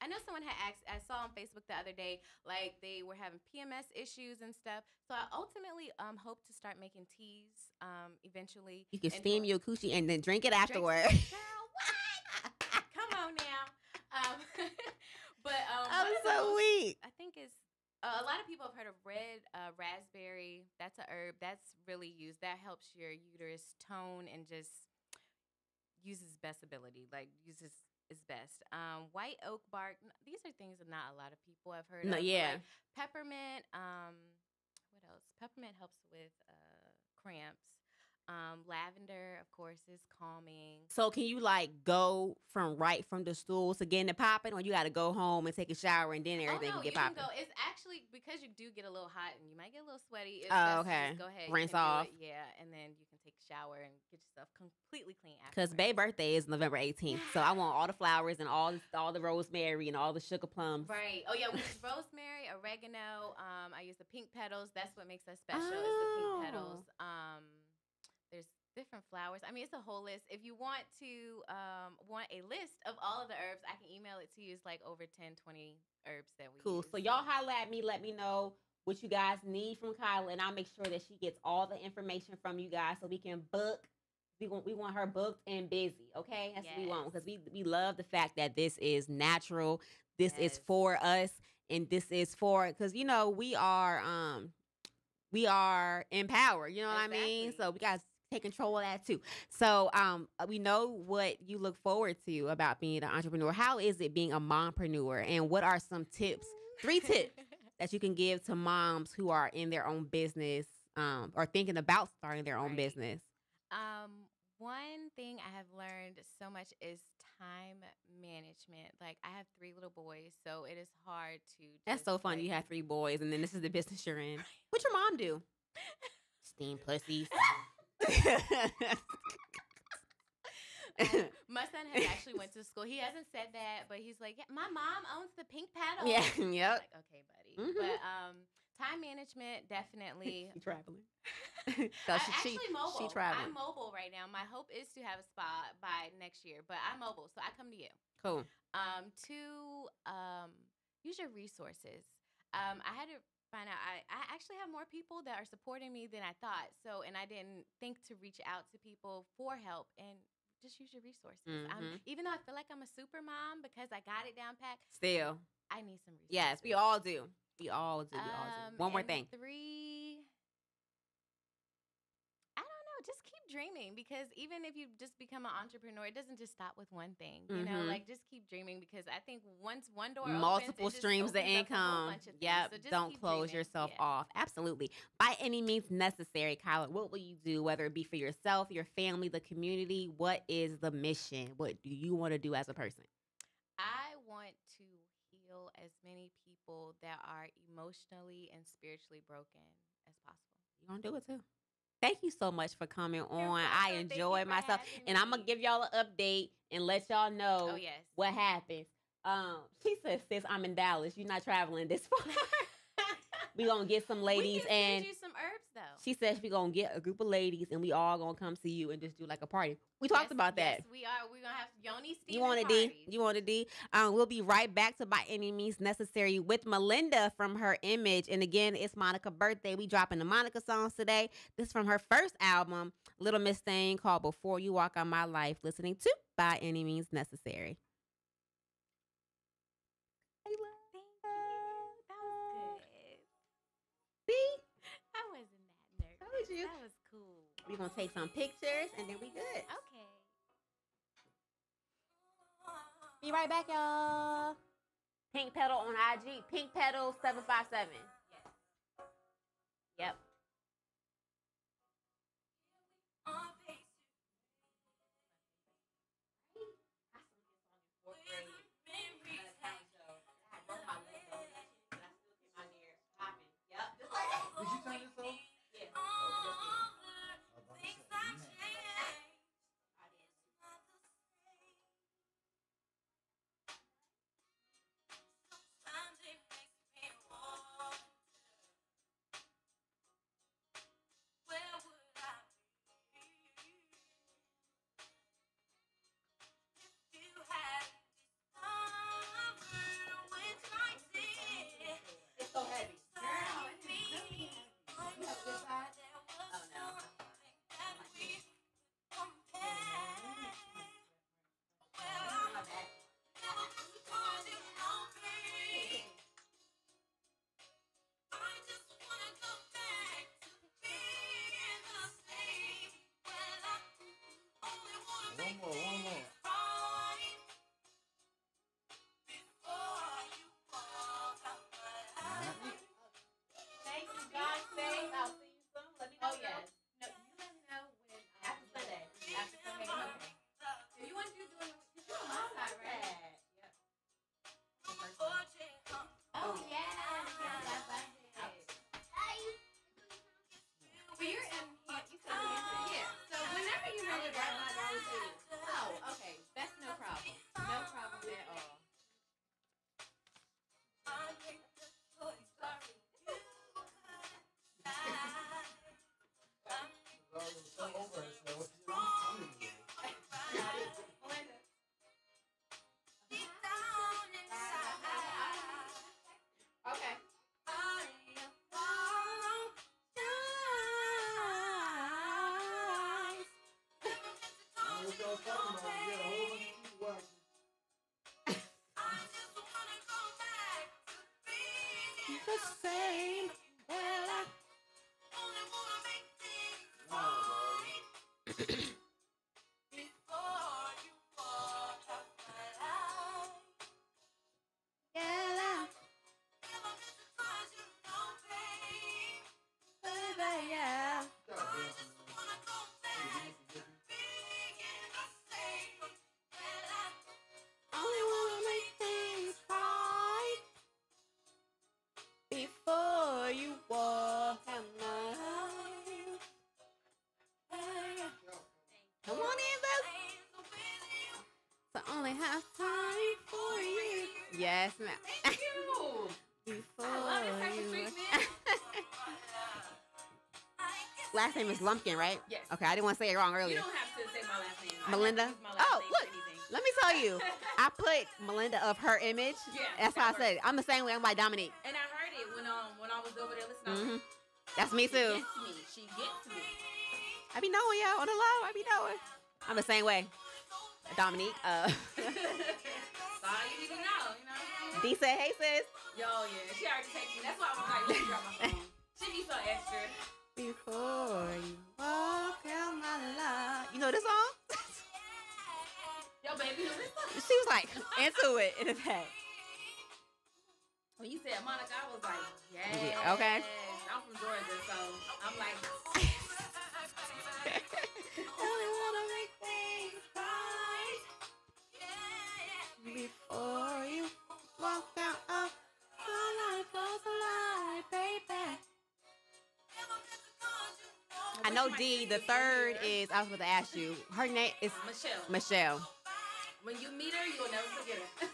I know someone had asked, I saw on Facebook the other day, like they were having PMS issues and stuff. So I ultimately hope to start making teas eventually. You can steam your coochie and then drink it afterward. Girl, what? Come on now. But I'm so weak. I think it's, a lot of people have heard of red raspberry. That's a herb that's really used. That helps your uterus tone and just uses best ability, like uses is best. White oak bark. These are things that not a lot of people have heard of. Yeah. Like peppermint. What else? Peppermint helps with cramps. Lavender, of course, is calming. So can you like go from the stool to getting it popping, or you got to go home and take a shower and then everything can get popping? It's actually because you do get a little hot and you might get a little sweaty. It's okay. Just go ahead, rinse off. Yeah, and then you can take a shower and get yourself completely clean. Because Bay's birthday is November 18th, so I want all the flowers and all the rosemary and all the sugar plums. Right. Oh yeah, we use rosemary, oregano. I use the pink petals. That's what makes us special. Is the pink petals. There's different flowers. I mean, it's a whole list. If you want to want a list of all of the herbs, I can email it to you. It's like over 10, 20 herbs that we use. So y'all holla at me. Let me know what you guys need from Kyla, and I'll make sure that she gets all the information from you guys so we can book. We want her booked and busy, okay? That's what we want, because we love the fact that this is natural. This is for us, and this is for, because, you know, we are empowered, you know what I mean? So we got to take control of that too. So we know what you look forward to about being an entrepreneur. How is it being a mompreneur, and what are some tips, 3 tips that you can give to moms who are in their own business or thinking about starting their own business? One thing I have learned so much is time management. Like, I have 3 little boys, so it is hard to. That's so funny. You have 3 boys, and then this is the business you're in. What's your mom do? Steam pussies. My son has actually went to school. He hasn't said that, but he's like, yeah, my mom owns the Pink Pedal. Yeah, I'm yep. like, okay, buddy. But time management, definitely. She traveling. I'm actually mobile. She traveling. I'm mobile right now. My hope is to have a spot by next year, but I'm mobile, so I come to you. Cool. Use your resources. I had to find out I actually have more people that are supporting me than I thought. So, and I didn't think to reach out to people for help and just use your resources. Even though I feel like I'm a super mom because I got it down pat, still I need some resources. Yes, we all do. We all do. One more thing. 3, I don't know. Just keep dreaming, because even if you just become an entrepreneur, it doesn't just stop with one thing. You know, like just keep dreaming, because I think once one door multiple opens, streams of income. Yep. So don't close dreaming. yourself off. Absolutely. By any means necessary, Kyla, what will you do, whether it be for yourself, your family, the community? What is the mission? What do you want to do as a person? I want to heal as many people that are emotionally and spiritually broken as possible. You're going to do it too. Thank you so much for coming on. Welcome. I enjoyed myself. And I'm going to give y'all an update and let y'all know what happens. She says, sis, I'm in Dallas. You're not traveling this far. We going to get some ladies. We can and send you some herbs, though. She says we going to get a group of ladies and we all going to come see you and just do like a party. We talked about that. Yes, we are. We're going to have Yoni Steven You want a parties. D? You want a D? We'll be right back to By Any Means Necessary with Melinda from Her Image. And again, it's Monica's birthday. We dropping the Monica songs today. This is from her first album, Little Miss Thing, called Before You Walk Out My Life. Listening to By Any Means Necessary. Thank you. That was good. See? I wasn't that nervous. Told you. That was cool. We're going to take some pictures and then we good. Okay. Be right back, y'all. Pink Pedal on IG. Pink Pedal 757. Yes. Yep. Did you turn this off? Yeah. It's so heavy. You have a good side? Oh, no. My bad. One more. Thank you, God. Thanks. I'll see you soon. Let me know. Oh, yes. No, you let me know when After Sunday. After Sunday, okay. Do you want to do doing you're on my side, right? Yep. Oh, yeah. That's right. Well, you're in here. You said you're in here. So whenever you're ready, right now, I always say, oh, okay. That's no problem. No problem at all. Okay. The same. Only wanna make things right before you walk Yes, ma'am. Thank you. Before I love this type of you- treatment. Last name is Lumpkin, right? Yes. Okay, I didn't want to say it wrong You earlier. don't have to say my last name. Melinda? I never use my last Oh, name look. for anything. Let me tell you, I put Melinda of her image. Yeah, That's why I that said it. I'm the same way. I'm like Dominique. And I heard it when I was over there listening. Mm-hmm. That's me too. She gets me. I be knowing y'all on the low. I be knowing. I'm the same way. Dominique. That's all you need to know, you know. D said, hey sis. Yo, yeah, she already texted me. That's why I was like, let me drop my phone. She be so extra. Before you walk out my life. You know this song? Yo, baby, you know this? She was like into it in the back. When you said Monica, I was like, yes. Yeah, okay. I'm from Georgia, so I'm like, Only wanna make things right. Before you walk out of my life, close the light, baby. I know D, the third is, I was about to ask you, her name is Michelle. When you meet her, you'll never forget her.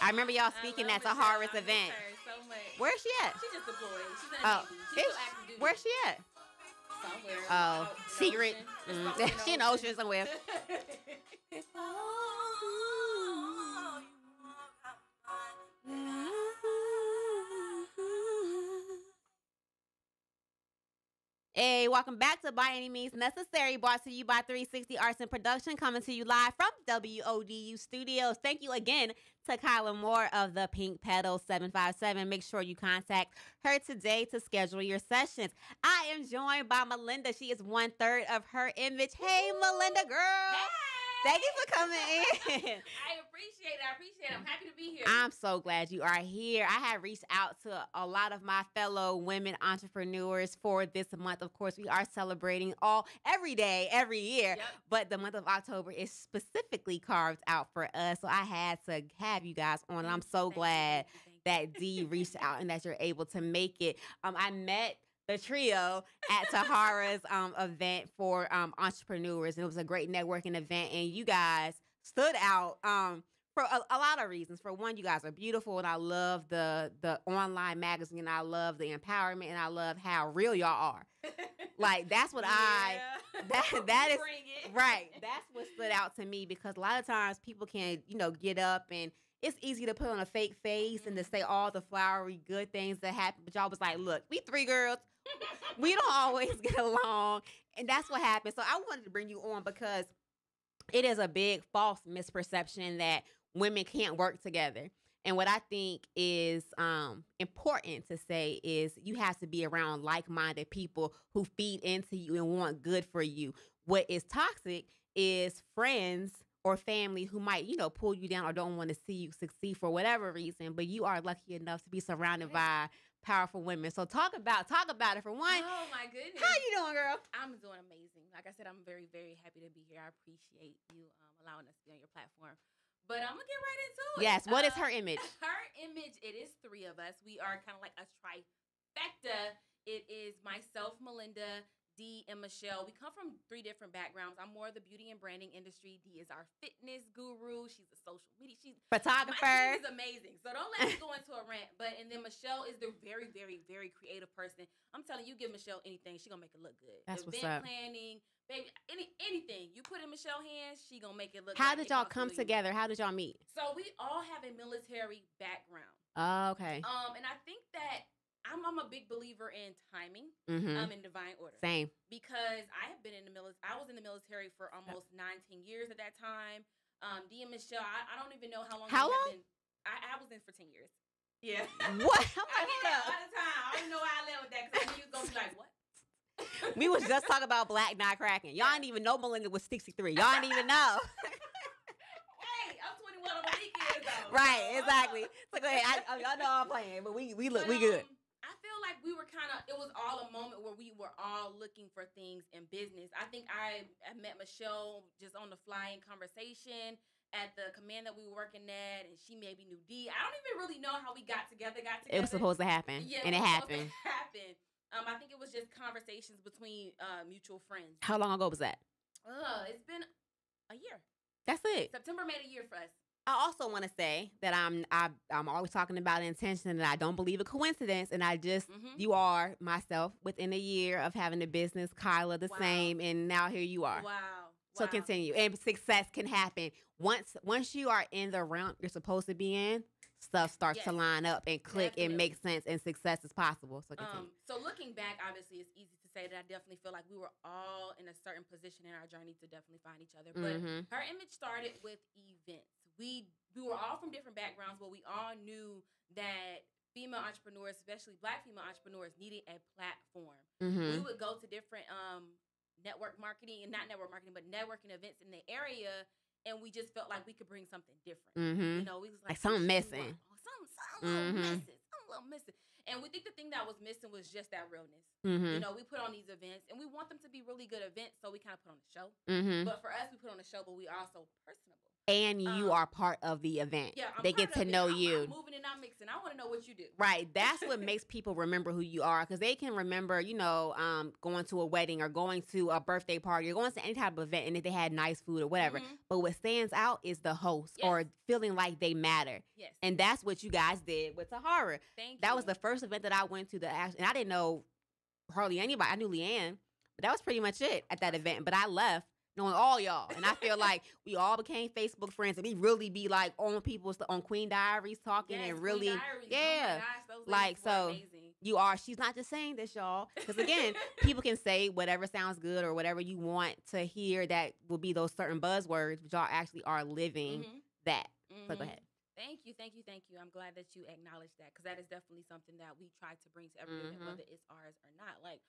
I remember y'all speaking at Tahara's event. So much. Where's she at? She just deployed. She's in the Oh, Navy. She's still active duty. where's she at? Somewhere. Oh, Out in the secret. ocean. She in the ocean somewhere. Hey, welcome back to By Any Means Necessary, brought to you by 360 Arts and Production, coming to you live from WODU Studios. Thank you again to Kyla Moore of the Pink Pedal 757. Make sure you contact her today to schedule your sessions. I am joined by Melinda. She is 1/3 of her image. Hey, Melinda, girl. Hey! Thank you for coming in. I appreciate it. I'm happy to be here. I'm so glad you are here. I have reached out to a lot of my fellow women entrepreneurs for this month. Of course, we are celebrating every day, every year, Yep. but the month of October is specifically carved out for us. So I had to have you guys on. And I'm so Thank you, glad thank you. that D reached out and that you're able to make it. I met the trio at Tahara's event for entrepreneurs, and it was a great networking event. And you guys stood out for a lot of reasons. For one, you guys are beautiful, and I love the online magazine. I love the empowerment, and I love how real y'all are. Like that's what that is Bring it. right. That's what stood out to me, because a lot of times people can get up and it's easy to put on a fake face and to say all the flowery good things that happen. But y'all was like, look, we three girls. We don't always get along. And that's what happened. So I wanted to bring you on because it is a big false misperception that women can't work together. And what I think is important to say is you have to be around like-minded people who feed into you and want good for you. What is toxic is friends or family who might, pull you down or don't want to see you succeed for whatever reason. But you are lucky enough to be surrounded by powerful women. So talk about it. For one, Oh my goodness. how you doing, girl? I'm doing amazing. Like I said, I'm very, very happy to be here. I appreciate you allowing us to be on your platform. But I'm gonna get right into it. Yes. What is her image? Her image. It is three of us. We are kind of like a trifecta. It is myself, Melinda, D, and Michelle. We come from three different backgrounds. I'm more of the beauty and branding industry. D is our fitness guru. She's a social media. She's Photographer. My team is amazing. So don't let me go into a rant. And then Michelle is the very, very, very creative person. I'm telling you, give Michelle anything, she gonna make it look good. That's what's Event up. planning, baby, anything you put in Michelle's hands, she gonna make it look. How like did it y'all comes come to you. together? How did y'all meet? So we all have a military background. Oh, okay. And I think that I'm a big believer in timing, Mm-hmm. in divine order. Same. Because I have been in the military. I was in the military for almost 19 years at that time. D and Michelle, I don't even know how long. How they have long? been. I was in for 10 years. Yeah. What? I'm I like, get that all the time. I don't know how I left with that because I knew you was gonna be like, what? we was just talking about black not cracking. Y'all didn't even know Melinda was 63. Y'all didn't even know. Hey, I'm 21 on the weekends though. Right, exactly. So go ahead. Y'all know I'm playing, but we But, good. I feel like we were it was all a moment where we were all looking for things in business. I think I met Michelle just on the fly in conversation at the command that we were working at, and she maybe knew D. I don't even really know how we got together. It was supposed to happen, Yeah, and it was supposed happened. to happen. I think it was just conversations between mutual friends. How long ago was that? It's been a year. That's it. September made a year for us. I also want to say that I'm always talking about intention, and I don't believe a coincidence. And I just you are myself within a year of having a business, Kyla the same, and now here you are. Wow. So continue, and success can happen once you are in the realm you're supposed to be in. Stuff starts to line up and click and make sense, and success is possible. So continue. So looking back, obviously, it's easy to say that I definitely feel like we were all in a certain position in our journey to definitely find each other. But her image started with events. We were all from different backgrounds, but we all knew that female entrepreneurs, especially Black female entrepreneurs, needed a platform. We would go to different network marketing, and not network marketing, but networking events in the area, and we just felt like we could bring something different. You know, we was like something missing. Something a little missing. And we think the thing that was missing was just that realness. You know, we put on these events, and we want them to be really good events, so we kind of put on a show. But for us, we put on a show, but we also personable. And you are part of the event. Yeah, they get to know you. I'm moving and I'm mixing. I want to know what you do. Right. That's what makes people remember who you are, because they can remember, you know, going to a wedding or going to a birthday party or going to any type of event, and if they had nice food or whatever. But what stands out is the host or feeling like they matter. Yes. And that's what you guys did with Tahara. Thank you. That was the first event that I went to, and I didn't know hardly anybody. I knew Leanne, but that was pretty much it at that event. But I left knowing all y'all, and I feel like we all became Facebook friends, and we really be like on people's on Queen Diaries talking and really, oh my gosh, like so. Amazing. You are. She's not just saying this, y'all, because again, people can say whatever sounds good or whatever you want to hear that will be those certain buzzwords, but y'all actually are living that. So go ahead. Thank you. I'm glad that you acknowledge that, because that is definitely something that we try to bring to every event, whether it's ours or not. Like,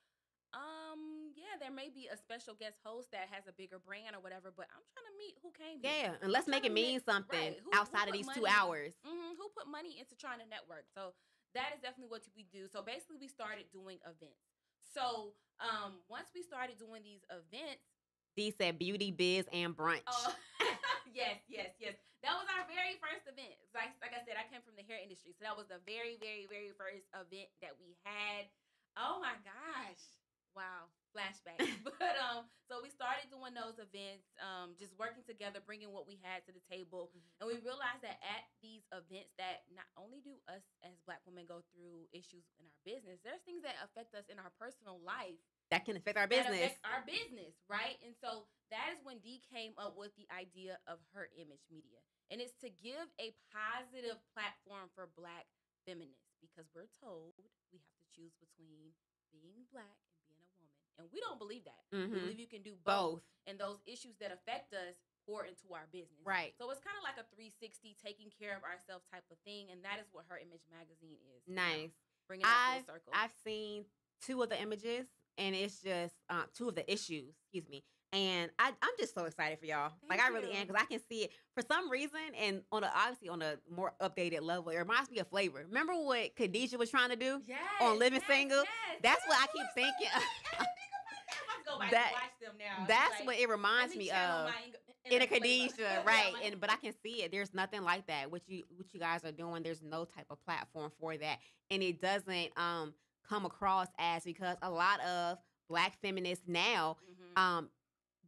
yeah, there may be a special guest host that has a bigger brand or whatever, but I'm trying to meet who came here. Yeah, and let's make it mean something outside of these 2 hours. Who put money into trying to network? So that is definitely what we do. So basically, we started doing events. So once we started doing these events, Dee said beauty, biz, and brunch. Yes. That was our very first event. Like I said, I came from the hair industry, so that was the very, very, very first event that we had. Oh my gosh. Wow, flashback. But so we started doing those events, just working together, bringing what we had to the table, and we realized that at these events, that not only do us as Black women go through issues in our business, there's things that affect us in our personal life that can affect our business. Right? And so that is when Dee came up with the idea of Her Image Media, and it's to give a positive platform for Black feminists, because we're told we have to choose between being Black and being a woman. And we don't believe that. We believe you can do both. And those issues that affect us pour into our business. Right. So it's kind of like a 360 taking care of ourselves type of thing. And that is what Her Image magazine is. Nice. Bringing it full circle. I've seen 2 of the images, and it's just 2 of the issues, excuse me. And I'm just so excited for y'all. Thank I you. really am, because I can see it for some reason, and obviously on a more updated level, it reminds me of Flavor. Remember what Khadijah was trying to do on Living Single? That's what I keep thinking. Let's go back and watch them now. That's what it reminds me of. In a Khadijah, right? But I can see it. There's nothing like that. What you guys are doing, there's no type of platform for that, and it doesn't come across as, because a lot of Black feminists now,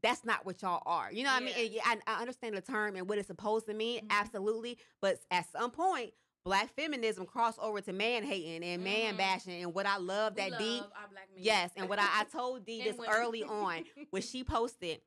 that's not what y'all are. You know what I mean? And I understand the term and what it's supposed to mean, absolutely. But at some point, Black feminism crossed over to man hating and man bashing. And what I love that Dee, yes, and what I told Dee this early on, when she posted,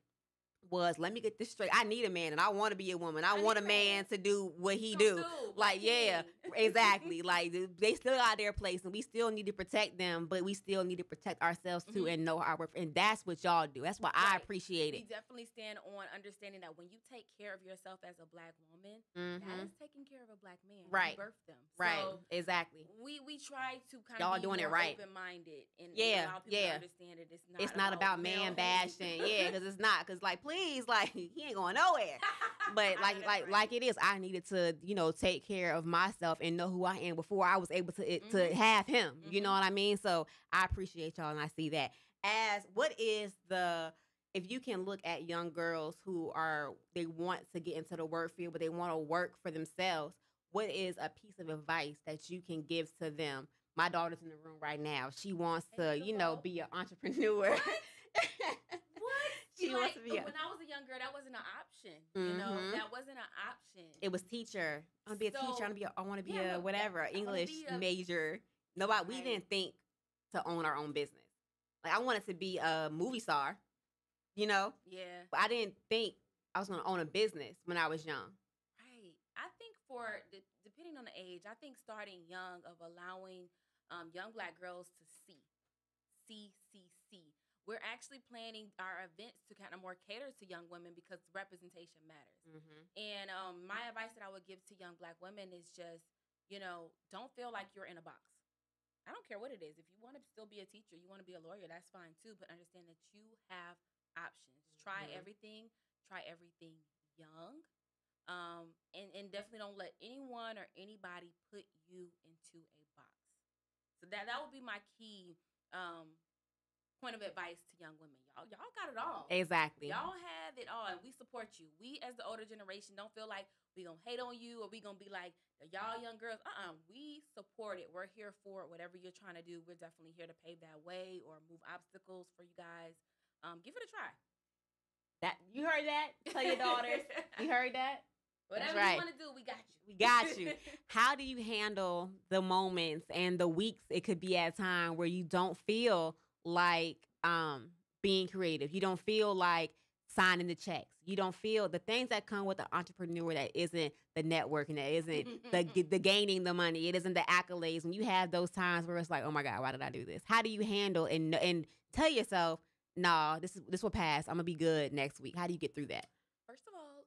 was, let me get this straight. I need a man, and I want to be a woman. I want a man to do what he do. Like, yeah, exactly. Like, they still got their place, and we still need to protect them, but we still need to protect ourselves too and know our worth. And that's what y'all do. That's why I appreciate it. We definitely stand on understanding that when you take care of yourself as a Black woman, that is taking care of a Black man. Right. You birth them. Right. So exactly. We try to kind y'all of be doing more it right. open-minded and allow people to understand that it's not about man bashing. Because it's not. Because, like, please, like, he ain't going nowhere. But like it is, I needed to, take care of myself and know who I am before I was able to have him. You know what I mean? So I appreciate y'all, and I see that. As what is if you can look at young girls who they want to get into the work field, but they want to work for themselves, what is a piece of advice that you can give to them? My daughter's in the room right now. She wants to, be an entrepreneur. What? She wants to be when I was a young girl, that wasn't an option. You know, that wasn't an option. It was teacher. I want to be a teacher. I want to be a whatever, English a major. Nobody, we didn't think to own our own business. Like, I wanted to be a movie star, you know? Yeah. But I didn't think I was going to own a business when I was young. Right. I think depending on the age, I think starting young of allowing young Black girls to see. We're actually planning our events to kind of more cater to young women because representation matters. And my advice that I would give to young Black women is just, don't feel like you're in a box. I don't care what it is. If you want to still be a teacher, you want to be a lawyer, that's fine too. But understand that you have options. Try everything. Try everything young. And definitely don't let anyone or anybody put you into a box. So that would be my key point of advice to young women. Y'all got it all. Exactly. Y'all have it all, and we support you. We, as the older generation, don't feel like we gonna hate on you or we gonna be like, y'all young girls. We support it. We're here for it. Whatever you're trying to do, we're definitely here to pave that way or move obstacles for you guys. Give it a try. That you heard that? Tell your daughters. You heard that? Whatever right. you want to do, we got you. We got you. How do you handle the moments and the weeks it could be at a time where you don't feel like being creative? You don't feel like signing the checks. You don't feel the things that come with an entrepreneur that isn't the networking, that isn't the gaining the money. It isn't the accolades. And you have those times where it's like, oh my God, why did I do this? How do you handle and tell yourself, nah, this will pass. I'm gonna be good next week. How do you get through that? First of all,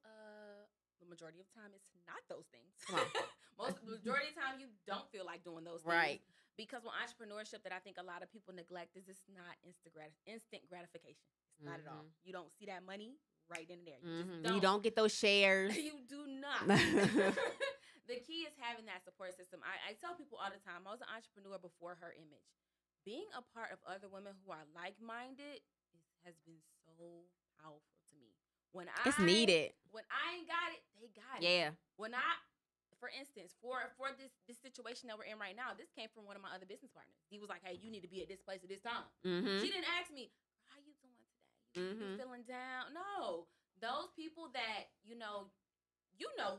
the majority of the time it's not those things. Come on. Majority of the time you don't feel like doing those things. Right. Because with entrepreneurship that I think a lot of people neglect is it's not instant gratification. It's not at all. You don't see that money right in there. You don't get those shares. You do not. The key is having that support system. I tell people all the time, I was an entrepreneur before her image. Being a part of other women who are like-minded has been so powerful to me. It's needed. When I ain't got it, they got it. Yeah. For instance, for this situation that we're in right now, this came from one of my other business partners. He was like, hey, you need to be at this place at this time. She didn't ask me, how you doing today? You feeling down? No. Those people that, you know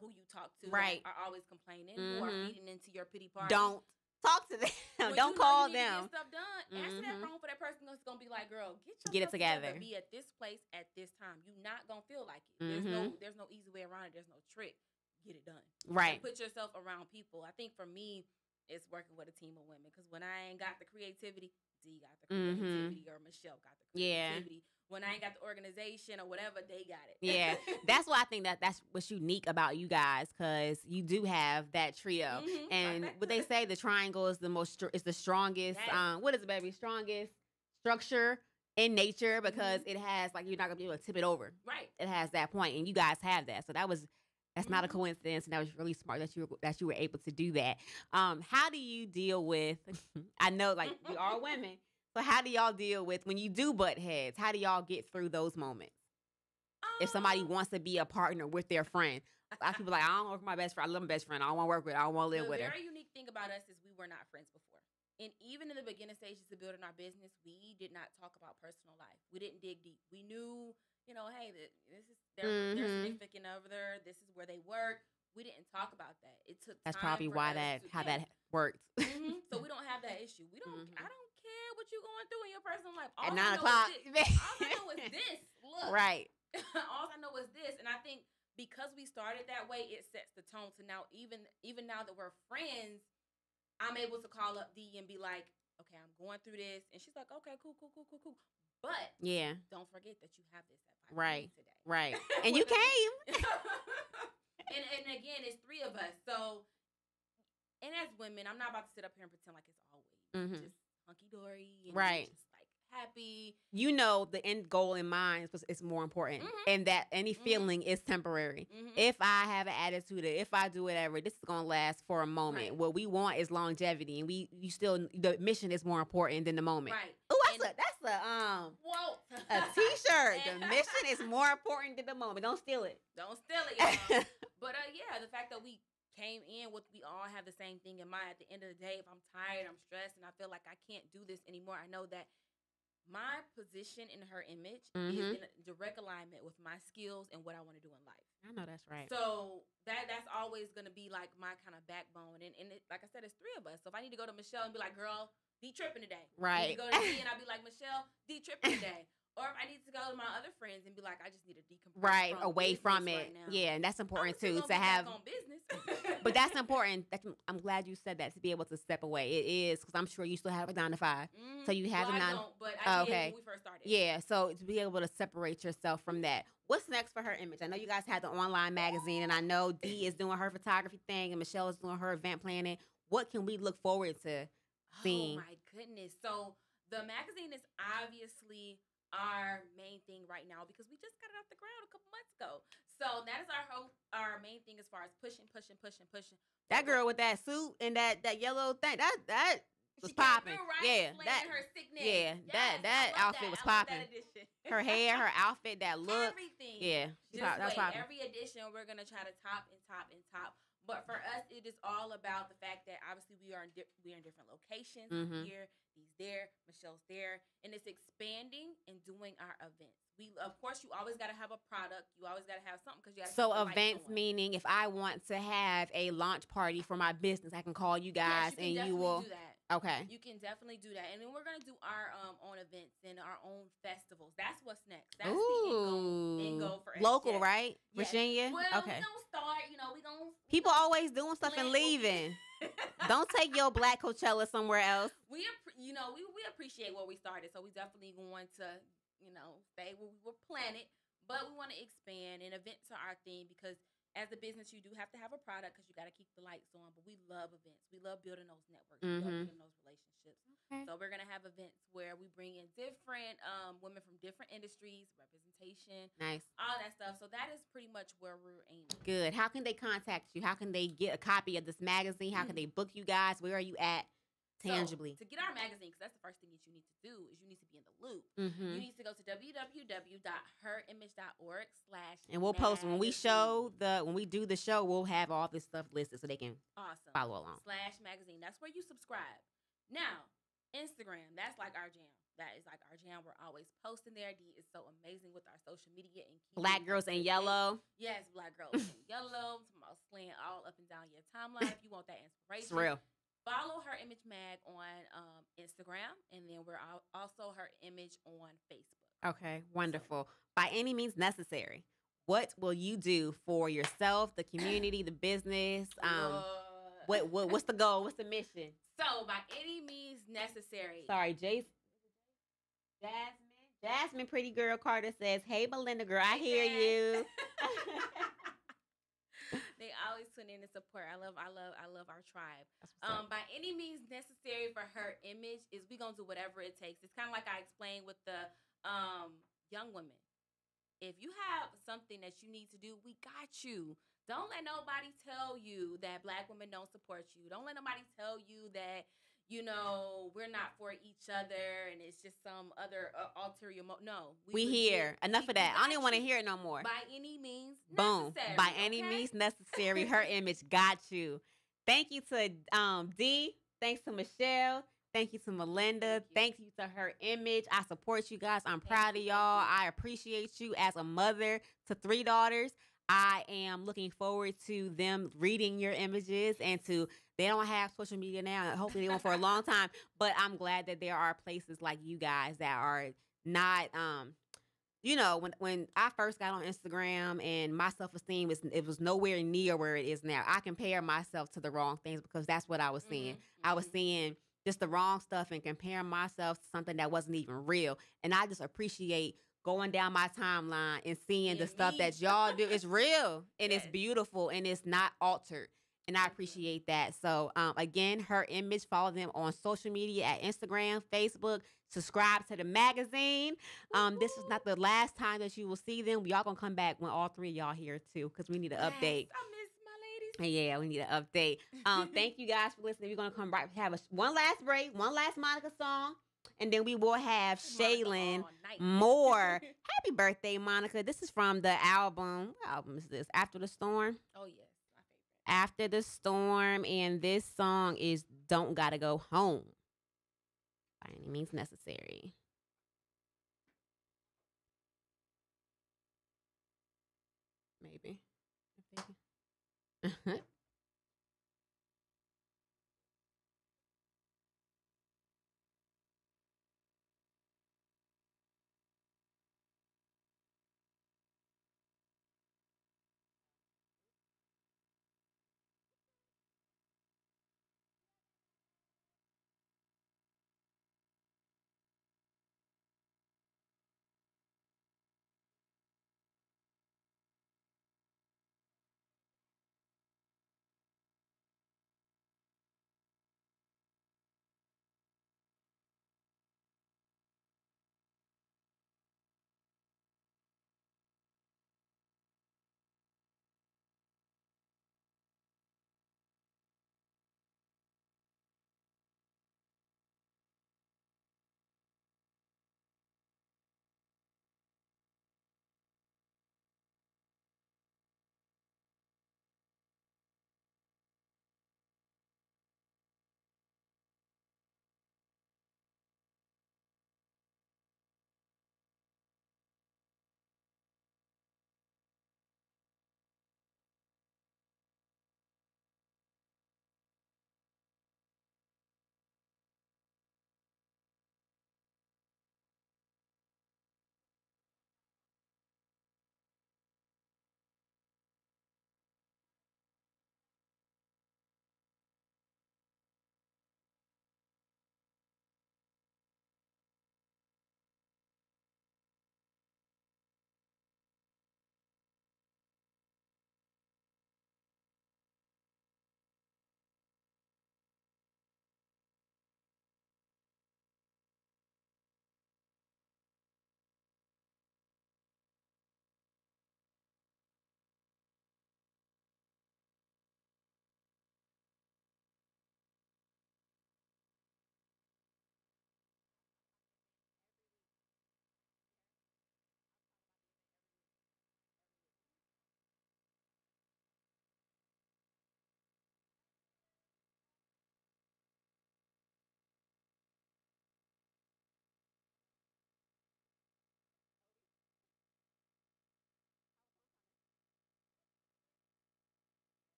who you talk to, right, are always complaining, who are feeding into your pity party. Don't talk to them. Don't call them. Get stuff done. Answer that phone for that person that's going to be like, girl, get it together. Be at this place at this time. You're not going to feel like it. There's no easy way around it. There's no trick. Get it done. Right. So put yourself around people. I think for me, it's working with a team of women. Because when I ain't got the creativity, D got the creativity, or Michelle got the creativity. Yeah. When I ain't got the organization or whatever, they got it. Yeah. That's why I think that's what's unique about you guys, because you do have that trio. And what they say, the triangle is the strongest. Yes. What is it, baby? Strongest structure in nature, because it has, like, you're not gonna be able to tip it over. Right. It has that point, and you guys have that. So that's not a coincidence, and that was really smart that you were able to do that. How do you deal with? I know, like, we are women, so how do y'all deal with when you do butt heads? How do y'all get through those moments? If somebody wants to be a partner with their friend, a lot of people are like, I don't work with my best friend. I love my best friend. I don't want to work with her. I don't want to live with her. The very unique thing about us is we were not friends before. And even in the beginning stages of building our business, we did not talk about personal life. We didn't dig deep. We knew, hey, this is their significant other. This is where they work. We didn't talk about that. It took. That's time probably for why how that worked. So we don't have that issue. We don't. I don't care what you're going through in your personal life. At 9 o'clock. All I know is this. Look. Right. All I know is this, and I think because we started that way, it sets the tone to now. Even now that we're friends, I'm able to call up D and be like, okay, I'm going through this, and she's like, okay, cool. But yeah, don't forget that you have this at 5 right today. Right. And you came. and again, it's 3 of us. So, and as women, I'm not about to sit up here and pretend like it's always just hunky dory, right? Just like happy. You know, the end goal in mind is more important, and that any feeling is temporary. If I have an attitude, if I do whatever, this is gonna last for a moment. Right. What we want is longevity, and the mission is more important than the moment. Right. Oh, that's a t-shirt. The mission is more important than the moment. Don't steal it. Don't steal it, y'all. But the fact that we came in with, we all have the same thing in mind. At the end of the day, if I'm tired, I'm stressed, and I feel like I can't do this anymore, I know that my position in her image Mhm. is in direct alignment with my skills and what I want to do in life. I know that's right. So that's always gonna be like my kind of backbone. And like I said, it's three of us. So if I need to go to Michelle and be like, girl, D tripping today. I need Right. to go to D and I'll be like, Michelle, D tripping today. Or if I need to go to my other friends and be like, I just need to decompress Right, from away business from it. right now. Yeah, and that's important I'm still too gonna to be back have. on business. But that's important. I'm glad you said that, to be able to step away. It is, because I'm sure you still have a 9 to 5. Mhm. So you have Well, a I 9. don't, but Oh, I did okay. when we first started. Yeah, so to be able to separate yourself from that. What's next for her image? I know you guys had the online magazine, and I know Dee is doing her photography thing, and Michelle is doing her event planning. What can we look forward to seeing? Oh my goodness. So the magazine is obviously our main thing right now because we just got it off the ground a couple months ago. So that is our main thing as far as pushing. That girl with that suit and that yellow thing, that was She came popping. through, right? Yeah, Slaying that her sickness. yeah, Yes, that I love outfit was I love popping. that edition. Her hair, her outfit, that look. Everything. Yeah, Just that's wait. popping. Every edition, we're gonna try to top and top and top. But for us, it is all about the fact that obviously we are in different locations. Mhm. Here, he's there, Michelle's there, and it's expanding and doing our events. We, of course, you always got to have a product. You always got to have something because you got to. So events meaning if I want to have a launch party for my business, I can call you guys yes, and you will. Do that. Okay. You can definitely do that, and then we're gonna do our own events and our own festivals. That's what's next. That's the end goal for local, SJ. right? Yes. Virginia. Well, Okay. we don't start. We don't. People always doing stuff and plan- leaving. Don't take your Black Coachella somewhere else. We appreciate where we started, so we definitely want to stay where we were planted, but we want to expand. And events are our thing because as a business, you do have to have a product because you got to keep the lights on. But we love events. We love building those networks. We love building those relationships. Okay. So we're gonna have events where we bring in different women from different industries, representation, Nice, all that stuff. So that is pretty much where we're aiming. good. How can they contact you? How can they get a copy of this magazine? How can they book you guys? Where are you at tangibly? So, to get our magazine, because that's the first thing that you need to do, is you need to be in the loop. Mm-hmm. You need to go to www.herimage.org/ And we'll post when we do the show. We'll have all this stuff listed so they can follow along. /magazine. That's where you subscribe. Now, Instagram, that's like our jam. That is like our jam. We're always posting there. D is so amazing with our social media and Black Girls in Yellow. Yes, Black Girls in Yellow. About slaying all up and down your timeline if you want that inspiration. It's real. Follow Her Image Mag on Instagram, and then we're also Her Image on Facebook. Okay, wonderful. By any means necessary, what will you do for yourself, the community, the business? What's the goal? What's the mission? So, by any means necessary. Sorry, Jasmine, pretty girl Carter says, "Hey, Belinda girl, I hear you." They always tune in and support. I love our tribe. By any means necessary for Her Image is we gonna do whatever it takes. It's kind of like I explained with the young women. If you have something that you need to do, we got you. Don't let nobody tell you that Black women don't support you. Don't let nobody tell you that we're not for each other and it's just some other ulterior No. We here. Enough of that. I don't even want to hear it no more. By any means Boom. necessary. By any means necessary. Her Image got you. Thank you to Dee. Thanks to Michelle. Thank you to Melinda. Thank you to Her Image. I support you guys. I'm proud of y'all. I appreciate you as a mother to 3 daughters. I am looking forward to them reading your images they don't have social media now. Hopefully they won't for a long time. But I'm glad that there are places like you guys that are not, when I first got on Instagram and my self-esteem was nowhere near where it is now. I compare myself to the wrong things because that's what I was seeing. Mm-hmm. I was seeing just the wrong stuff and comparing myself to something that wasn't even real. And I just appreciate going down my timeline and seeing the stuff that y'all do. It's real and It's beautiful and it's not altered. And I appreciate that. So, again, Her Image, follow them on social media at Instagram, Facebook, subscribe to the magazine. This is not the last time that you will see them. Y'all gonna come back when all 3 of y'all here too, because we need an update. I miss my ladies. Yeah, we need an update. Thank you guys for listening. We're gonna come back, have one last break, one last Monica song. And then we will have Shaylin more. Happy birthday, Monica. This is from the album. What album is this? After the Storm? Oh, yes. My favorite. After the Storm. And this song is Don't Gotta Go Home. By any means necessary.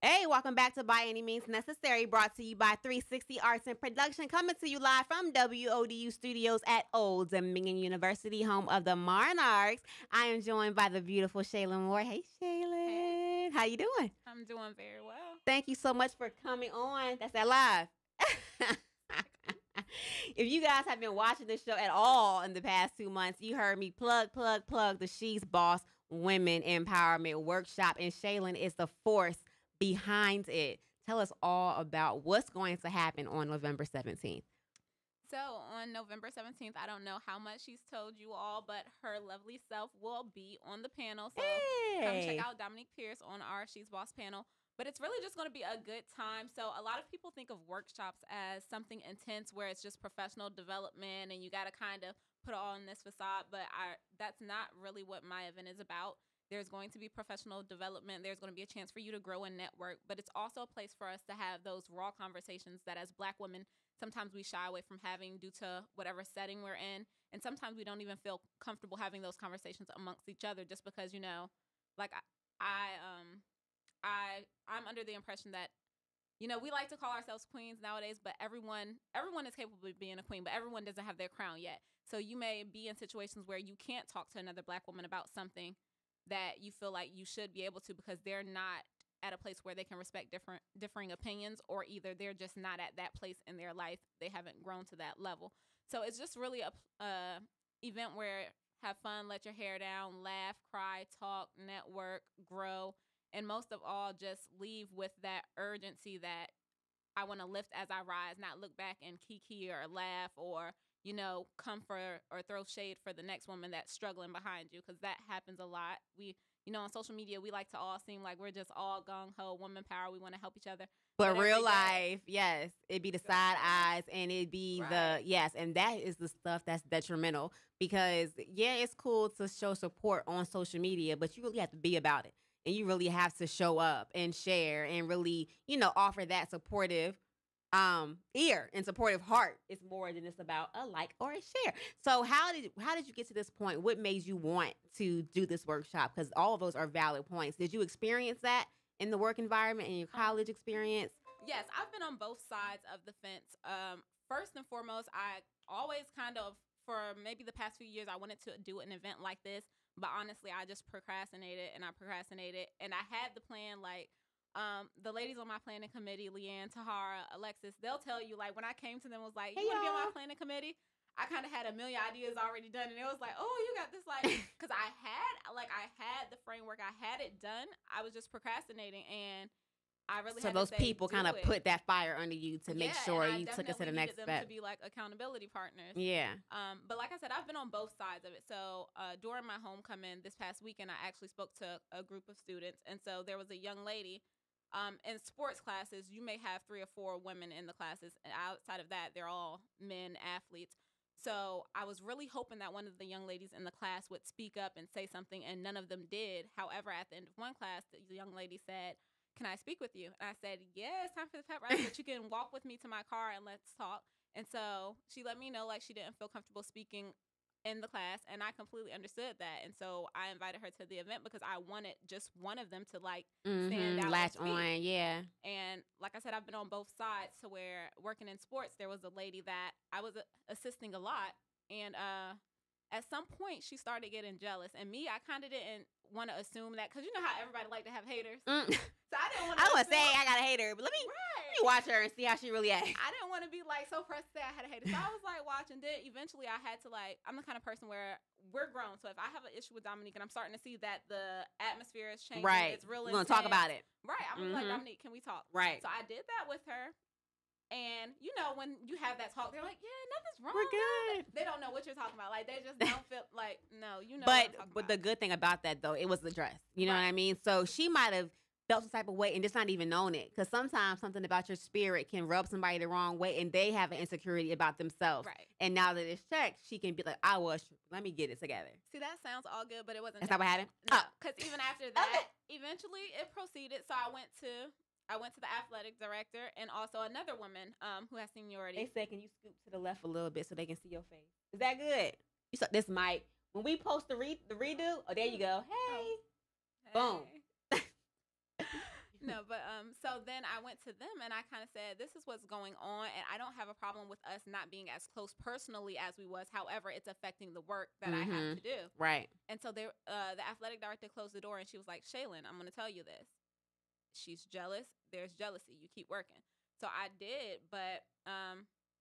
Hey, welcome back to By Any Means Necessary, brought to you by 360 Arts and Production, coming to you live from WODU Studios at Old Dominion University, home of the Monarchs. I am joined by the beautiful Shaylin Moore. Hey, Shaylin. Hey. How you doing? I'm doing very well. Thank you so much for coming on. That's that live. If you guys have been watching this show at all in the past 2 months, you heard me plug the She's Boss Women Empowerment Workshop, and Shaylin is the force behind it. Tell us all about what's going to happen on November 17th. So on November 17th, I don't know how much she's told you all, but her lovely self will be on the panel. So come check out Dominique Pierce on our She's Boss panel. But it's really just going to be a good time. So a lot of people think of workshops as something intense where it's just professional development and you got to kind of put all in this facade. But that's not really what my event is about. There's going to be professional development. There's going to be a chance for you to grow and network. But it's also a place for us to have those raw conversations that as Black women sometimes we shy away from having due to whatever setting we're in. And sometimes we don't even feel comfortable having those conversations amongst each other just because, you know, like I'm under the impression that, you know, we like to call ourselves queens nowadays, but everyone is capable of being a queen, but everyone doesn't have their crown yet. So you may be in situations where you can't talk to another Black woman about something that you feel like you should be able to because they're not at a place where they can respect differing opinions, or either they're just not at that place in their life. They haven't grown to that level. So it's just really a event where have fun, let your hair down, laugh, cry, talk, network, grow, and most of all, just leave with that urgency that I want to lift as I rise, not look back and kiki or laugh or, you know, come for or throw shade for the next woman that's struggling behind you, because that happens a lot. We, you know, on social media, we like to all seem like we're just all gung-ho, woman power. We want to help each other. But real life, yes, it'd be the side eyes and it'd be yes. And that is the stuff that's detrimental because, yeah, it's cool to show support on social media, but you really have to be about it. And you really have to show up and share and really, you know, offer that supportive ear and supportive heart. It's more than just about a like or a share. So how did you get to this point? What made you want to do this workshop? Because all of those are valid points. Did you experience that in the work environment, in your college experience? Yes, I've been on both sides of the fence. First and foremost, I always kind of, for maybe the past few years, I wanted to do an event like this. But honestly, I just procrastinated. And I had the plan, like, the ladies on my planning committee, Leanne, Tahara, Alexis, they'll tell you, like, when I came to them, was like, you want to be on my planning committee? I kind of had a million ideas already done. And it was like, oh, you got this, like, because I had the framework. I had it done. I was just procrastinating. And I really so those people kind of put that fire under you to make sure you took us to the next step. To be like accountability partners. Yeah. But like I said, I've been on both sides of it. So during my homecoming this past weekend, I actually spoke to a group of students, and so there was a young lady. In sports classes, you may have 3 or 4 women in the classes, and outside of that, they're all men athletes. So I was really hoping that one of the young ladies in the class would speak up and say something, and none of them did. However, at the end of one class, the young lady said, "Can I speak with you?" And I said, "Yeah, it's time for the pep rally, but you can walk with me to my car and let's talk." And so she let me know like she didn't feel comfortable speaking in the class, and I completely understood that. And so I invited her to the event because I wanted just one of them to like stand out, latch on, yeah. And like I said, I've been on both sides, to where working in sports, there was a lady that I was assisting a lot, and at some point she started getting jealous, and me, I kind of didn't want to assume that, because you know how everybody like to have haters. So I didn't want to. I want to say I got a hater, but let me watch her and see how she really acts. I didn't want to be like so pressed to say I had a hater. So I was like watching. Then eventually I had to, like, I'm the kind of person where we're grown. So if I have an issue with Dominique and I'm starting to see that the atmosphere is changing, it's real. We're gonna talk about it. Right. I'm gonna be like, Dominique, can we talk? Right. So I did that with her. And, you know, when you have that talk, they're like, yeah, nothing's wrong. We're good. They don't know what you're talking about. Like, they just don't feel like, no, you know what I'm talking about. The good thing about that, though, it was addressed. You know what I mean? So she might have felt some type of way and just not even known it. Because sometimes something about your spirit can rub somebody the wrong way, and they have an insecurity about themselves. Right. And now that it's checked, she can be like, let me get it together. See, that sounds all good, but it wasn't. That's not what happened? No, because even after that, eventually it proceeded. So I went to the athletic director and also another woman who has seniority. They said, can you scoop to the left a little bit so they can see your face? Is that good? You saw this mic. When we post the redo, oh, there you go. Hey. Boom. No, but so then I went to them and I kind of said, this is what's going on, and I don't have a problem with us not being as close personally as we was. However, it's affecting the work that I have to do. Right. And so the athletic director closed the door and she was like, Shaylin, I'm going to tell you this. She's jealous. There's jealousy. You keep working. So I did, but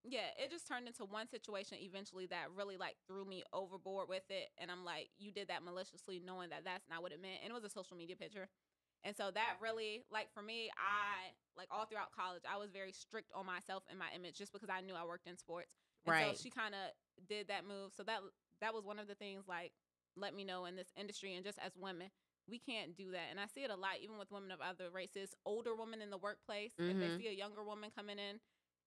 yeah, it just turned into one situation eventually that really like threw me overboard with it. And I'm like, you did that maliciously, knowing that that's not what it meant. And it was a social media picture. And so that really, like, for me, I, like, all throughout college, I was very strict on myself and my image just because I knew I worked in sports. And so she kind of did that move. So that was one of the things, like, let me know in this industry, and just as women, we can't do that. And I see it a lot, even with women of other races, older women in the workplace. If they see a younger woman coming in,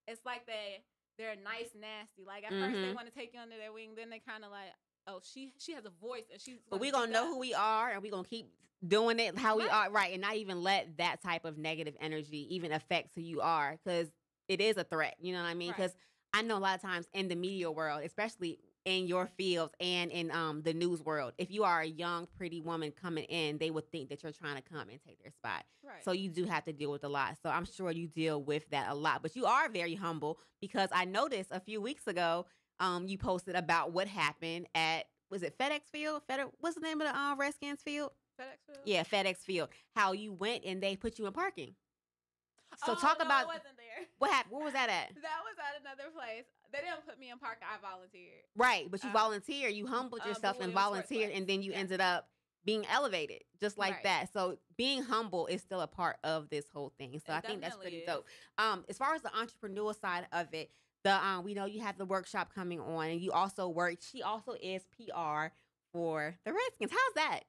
it's like they're nice, nasty. Like, at first they want to take you under their wing. Then they kind of like, oh, she has a voice, and she's. But we're gonna know who we are, and we're gonna keep doing it how we are, right? And not even let that type of negative energy even affect who you are, because it is a threat. You know what I mean? Right. Because I know a lot of times in the media world, especially in your fields and in the news world, if you are a young, pretty woman coming in, they would think that you're trying to come and take their spot. Right. So you do have to deal with a lot. So I'm sure you deal with that a lot. But you are very humble because I noticed a few weeks ago, you posted about what happened at, was it FedEx Field? What's the name of the Redskins field? FedEx Field? Yeah, FedEx Field. How you went and they put you in parking. So Oh, talk no, about I wasn't there. what happened. Where was that at? That was at another place. They didn't put me in park. I volunteered. Right, but you volunteered. You humbled yourself and Williams Sports volunteered, Place. and then you Yeah. ended up being elevated just like Right. that. So being humble is still a part of this whole thing. So It I think that's pretty definitely dope. As far as the entrepreneurial side of it, we know you have the workshop coming on, and you also work. She also is PR for the Redskins. How's that?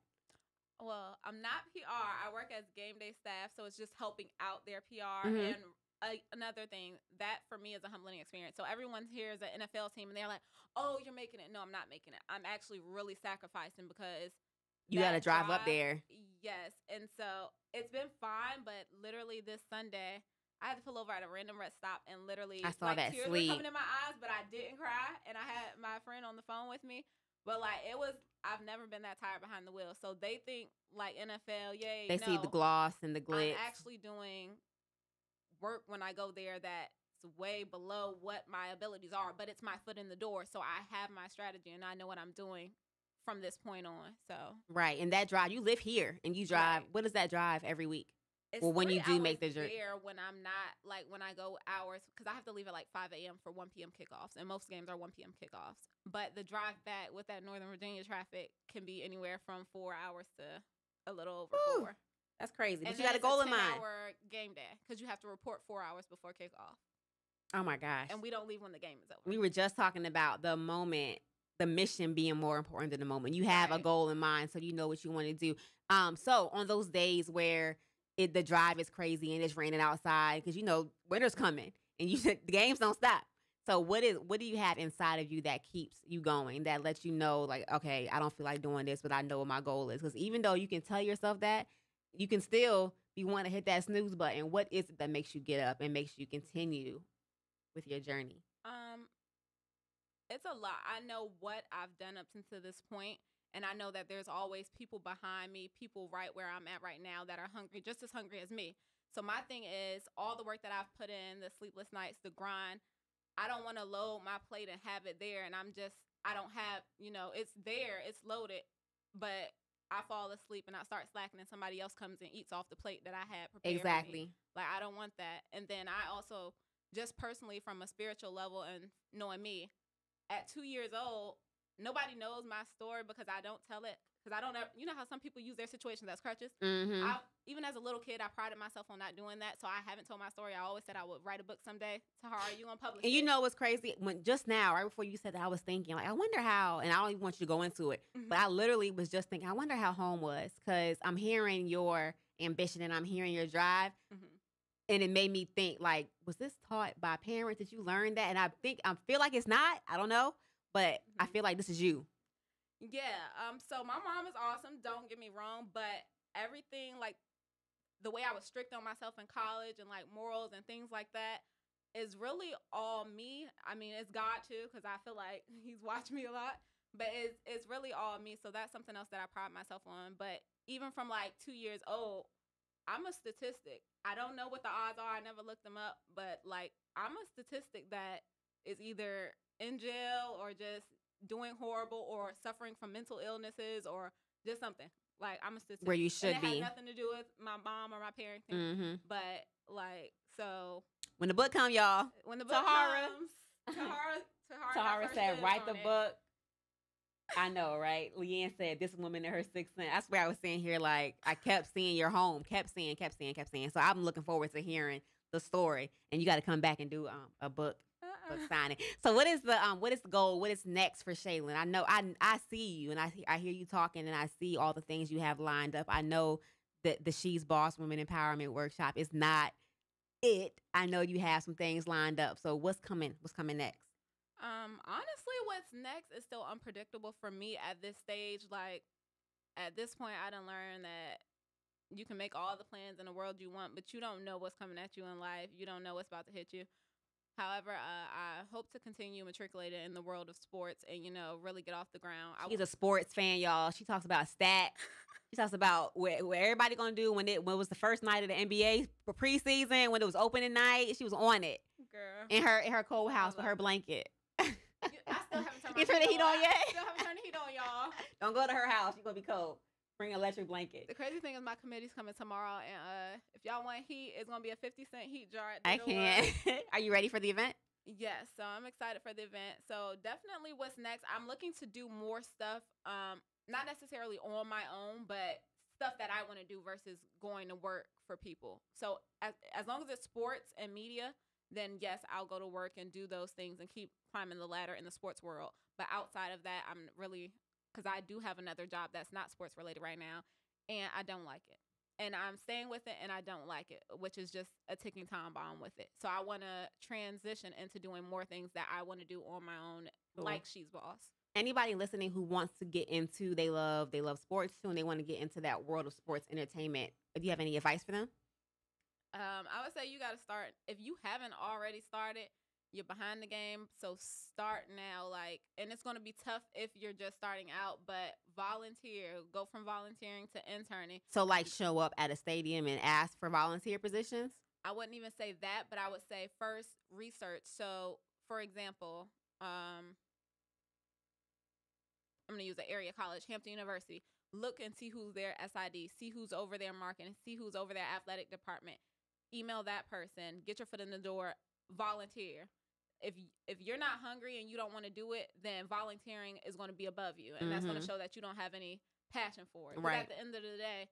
Well, I'm not PR. I work as game day staff, so it's just helping out their PR. Mhm. And another thing, that for me is a humbling experience. So everyone here is an NFL team, and they're like, "Oh, you're making it." No, I'm not making it. I'm actually really sacrificing because You got to that drive up there. Yes, and so it's been fine, but literally this Sunday, I had to pull over at a random rest stop, and literally, I saw like, that tears sleep. were coming in my eyes, but I didn't cry, and I had my friend on the phone with me. But like, I've never been that tired behind the wheel. So they think like NFL, yay. They see the gloss and the glitz. I'm actually doing work when I go there that's way below what my abilities are, but it's my foot in the door. So I have my strategy and I know what I'm doing from this point on. So Right, and that drive, you live here, and you drive. Right. What is that drive every week? it's Well, when 3 you do make hours the journey. there when I'm not like when I go hours because I have to leave at like 5 a.m. for 1 p.m. kickoffs, and most games are 1 p.m. kickoffs. But the drive back with that Northern Virginia traffic can be anywhere from 4 hours to a little over Whew. 4. That's crazy. But And you then got a it's goal in mind. 10-hour game day because you have to report 4 hours before kickoff, Oh my gosh. and we don't leave when the game is over. We were just talking about the moment, the mission being more important than the moment. You have a Right. goal in mind, so you know what you want to do. So on those days where the drive is crazy and it's raining outside, because you know winter's coming and the games don't stop. So what do you have inside of you that keeps you going, that lets you know, like, okay, I don't feel like doing this, but I know what my goal is? Because even though you can tell yourself that, you can still be wanting to hit that snooze button. What is it that makes you get up and makes you continue with your journey? It's a lot. I know what I've done up to this point, and I know that there's always people behind me, people right where I'm at right now that are hungry, just as hungry as me. So my thing is all the work that I've put in, the sleepless nights, the grind, I don't want to load my plate and have it there, and I don't have, it's there, it's loaded, but I fall asleep and I start slacking and somebody else comes and eats off the plate that I had prepared for me. Exactly. Like, I don't want that. And then I also, just personally from a spiritual level and knowing me, at 2 years old, nobody knows my story because I don't tell it. Because I don't ever, you know how some people use their situations as crutches? Mm-hmm. Even as a little kid, I prided myself on not doing that. So I haven't told my story. I always said I would write a book someday. Tahara, you going to publish And it? you know what's crazy? When just now, right before you said that, I was thinking, like, I wonder how, and I don't even want you to go into it, Mhm. but I literally was just thinking, I wonder how home was, because I'm hearing your ambition and I'm hearing your drive, Mhm. and it made me think, like, was this taught by parents? Did you learn that? And I feel like it's not. I don't know, but I feel like this is you. Yeah. So my mom is awesome. Don't get me wrong, but everything, like the way I was strict on myself in college and like morals and things like that is really all me. I mean, it's God too, because I feel like He's watched me a lot, but it's really all me. So that's something else that I pride myself on. But even from like 2 years old, I'm a statistic. I don't know what the odds are. I never looked them up, but like I'm a statistic that is either in jail or just doing horrible or suffering from mental illnesses or just something. Like, I'm a statistic. Where you should and it be. has nothing to do with my mom or my parenting. Mm-hmm. But like, so When the book come, y'all, when the book Tahara. comes, Tahara Tahara got said, first write dibs the on it. book. I know, right? Leanne said, this woman in her sixth sense. That's where I was saying here, like, I kept seeing your home, kept seeing. So I'm looking forward to hearing the story. And you got to come back and do a book signing. So what is the goal? What is next for Shaylin? I know I see you and I hear you talking and I see all the things you have lined up. I know that the She's Boss Women Empowerment Workshop is not it. I know you have some things lined up. So what's coming? What's coming next? Honestly, what's next is still unpredictable for me at this stage. Like, at this point, I done learned that you can make all the plans in the world you want, but you don't know what's coming at you in life. You don't know what's about to hit you. However, I hope to continue matriculated in the world of sports and, really get off the ground. She's a sports fan, y'all. She talks about stats. She talks about what everybody going to do when it was the first night of the NBA for preseason, when it was opening night. She was on it. Girl. In her cold house with her blanket. I still haven't turned You turned the heat on yet? Still haven't turned the heat on, y'all. Don't go to her house. She's going to be cold. Bring an electric blanket. The crazy thing is my committee's coming tomorrow, and if y'all want heat, it's going to be a 50-cent heat jar at the door. can't. Are you ready for the event? Yes, so I'm excited for the event. So definitely what's next, I'm looking to do more stuff, not necessarily on my own, but stuff that I want to do versus going to work for people. So as long as it's sports and media, then yes, I'll go to work and do those things and keep climbing the ladder in the sports world. But outside of that, I'm really, because I do have another job that's not sports related right now, and I don't like it. And I'm staying with it, and I don't like it, which is just a ticking time bomb with it. So I want to transition into doing more things that I want to do on my own, like She's Boss. Anybody listening who wants to get into, they love sports too, and they want to get into that world of sports entertainment, do you have any advice for them? I would say you got to start. If you haven't already started, you're behind the game, so start now. And it's going to be tough if you're just starting out, but volunteer. Go from volunteering to interning. So, show up at a stadium and ask for volunteer positions? I wouldn't even say that, but I would say first research. So, for example, I'm going to use an area college, Hampton University. Look and see who's their SID, see who's over their marketing, see who's over their athletic department. Email that person, get your foot in the door, volunteer. If you're not hungry and you don't want to do it, then volunteering is going to be above you, and that's going to show that you don't have any passion for it. Right. At the end of the day,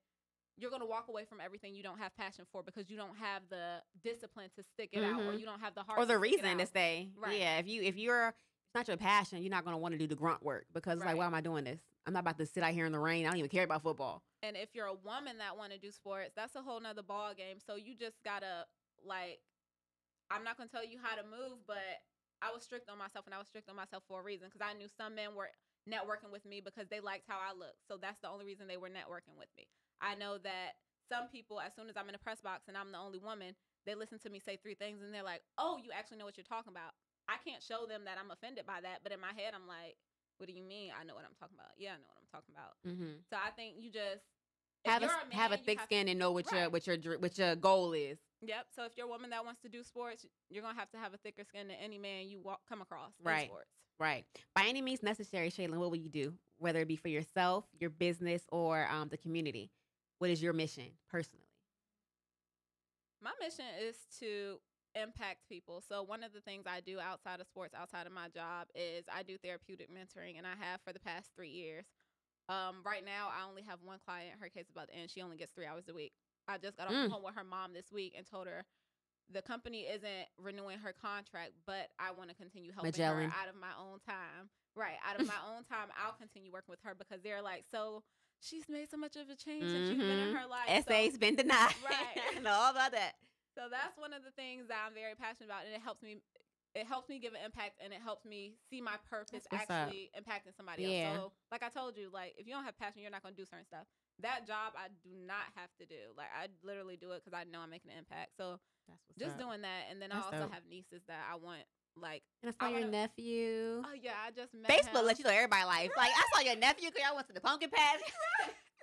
you're going to walk away from everything you don't have passion for because you don't have the discipline to stick it out, or you don't have the heart or the reason to stay. Right. Yeah, if you're it's not your passion, you're not going to want to do the grunt work because it's why am I doing this? I'm not about to sit out here in the rain. I don't even care about football. And if you're a woman that want to do sports, that's a whole nother ball game. So you just gotta I'm not gonna tell you how to move, but I was strict on myself, and I was strict on myself for a reason because I knew some men were networking with me because they liked how I looked. So that's the only reason they were networking with me. I know that some people, as soon as I'm in a press box and I'm the only woman, they listen to me say 3 things and they're like, "Oh, you actually know what you're talking about." I can't show them that I'm offended by that, but in my head, I'm like, "What do you mean? I know what I'm talking about." Yeah, I know what I'm talking about. So I think you just have a thick skin and know what your goal is. Yep. So if you're a woman that wants to do sports, you're gonna have to have a thicker skin than any man you come across in sports. Right. By any means necessary, Shaylin, what will you do? Whether it be for yourself, your business, or the community. What is your mission personally? My mission is to impact people. So one of the things I do outside of sports, outside of my job, is I do therapeutic mentoring, and I have for the past 3 years. Right now, I only have one client. Her case is about to end. She only gets 3 hours a week. I just got off the phone with her mom this week and told her the company isn't renewing her contract, but I want to continue helping her out of my own time. Right. Out of my own time, I'll continue working with her because they're like, so she's made so much of a change since she's been in her life. SA's been denied. Right. I know all about that. So that's one of the things that I'm very passionate about, and it helps me give an impact, and it helps me see my purpose actually impacting somebody else. So like I told you, if you don't have passion, you're not going to do certain stuff. That job I do not have to do. I literally do it because I know I'm making an impact. So just doing that. And then I also have nieces that I want, and I saw your nephew. Oh yeah, I just met Facebook him. Let you know everybody's life. I saw your nephew because I went to the pumpkin patch.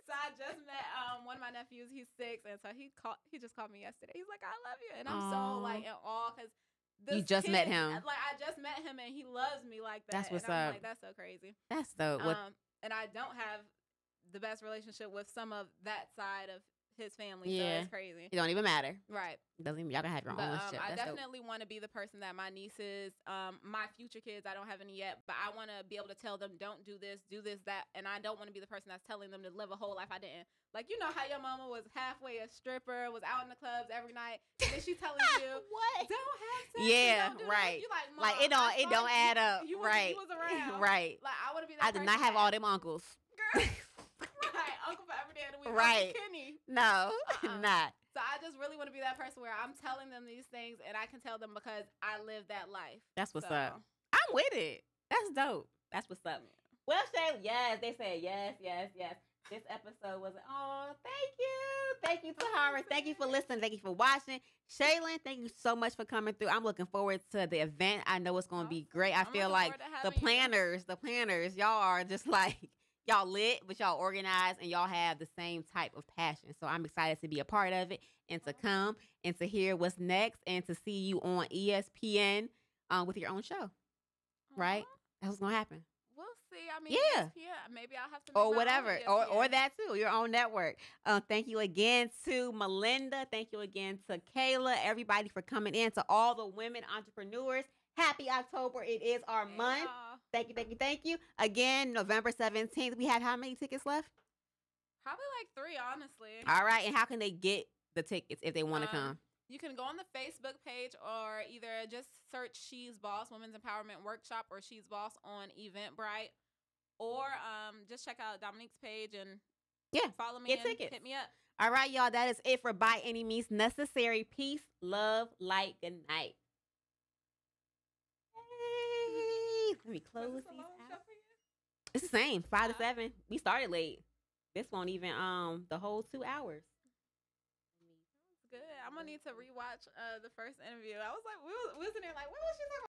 So I just met one of my nephews. He's 6, and so he just called me yesterday. He's like, "I love you," and I'm so in awe because you just met him. I just met him, and he loves me like that. That's what's up. That's so crazy. That's dope. And I don't have the best relationship with some of that side of his family. Yeah. So it's crazy. It don't even matter. Right. Doesn't even, y'all can have your own relationship. I definitely want to be the person that my nieces, my future kids, I don't have any yet, but I want to be able to tell them, don't do this, that. And I don't want to be the person that's telling them to live a whole life I didn't. You know how your mama was halfway a stripper, was out in the clubs every night, and then she's telling you, what? Don't have sex. Yeah, don't do right. You Mom, it don't add up. You was around. Right. I want to be that person. I did not have all them uncles. Girl. Right, uncle for every day of the week. Right. Kenny. No, not. So I just really want to be that person where I'm telling them these things, and I can tell them because I live that life. That's what's up. I'm with it. That's dope. That's what's up. Well, Shay, yes, they said yes. This episode was, oh, thank you, Tahara. Thank you for listening. Thank you for watching. Shaylin, thank you so much for coming through. I'm looking forward to the event. I know it's going to be great. I feel like the planners, y'all are just like, y'all lit, but y'all organized and y'all have the same type of passion. So I'm excited to be a part of it and to come and to hear what's next and to see you on ESPN with your own show. Right? That's what's going to happen. We'll see. I mean, yeah. ESPN, maybe I'll have to make or my whatever, own or that too, your own network. Thank you again to Melinda. Thank you again to Kayla. Everybody for coming in. To all the women entrepreneurs. Happy October! It is our month. Thank you. Again, November 17th. We have how many tickets left? Probably like 3, honestly. All right, and how can they get the tickets if they want to come? You can go on the Facebook page or either just search She's Boss Women's Empowerment Workshop or She's Boss on Eventbrite, or just check out Dominique's page and follow me and tickets. Hit me up. All right, y'all. That is it for By Any Means Necessary. Peace, love, light, good night. Hey, let me close these out. It's the same, 5 to 7. We started late. This won't even the whole 2 hours. Good. I'm gonna need to rewatch the first interview. I was like, we was in there like, what was she talking about?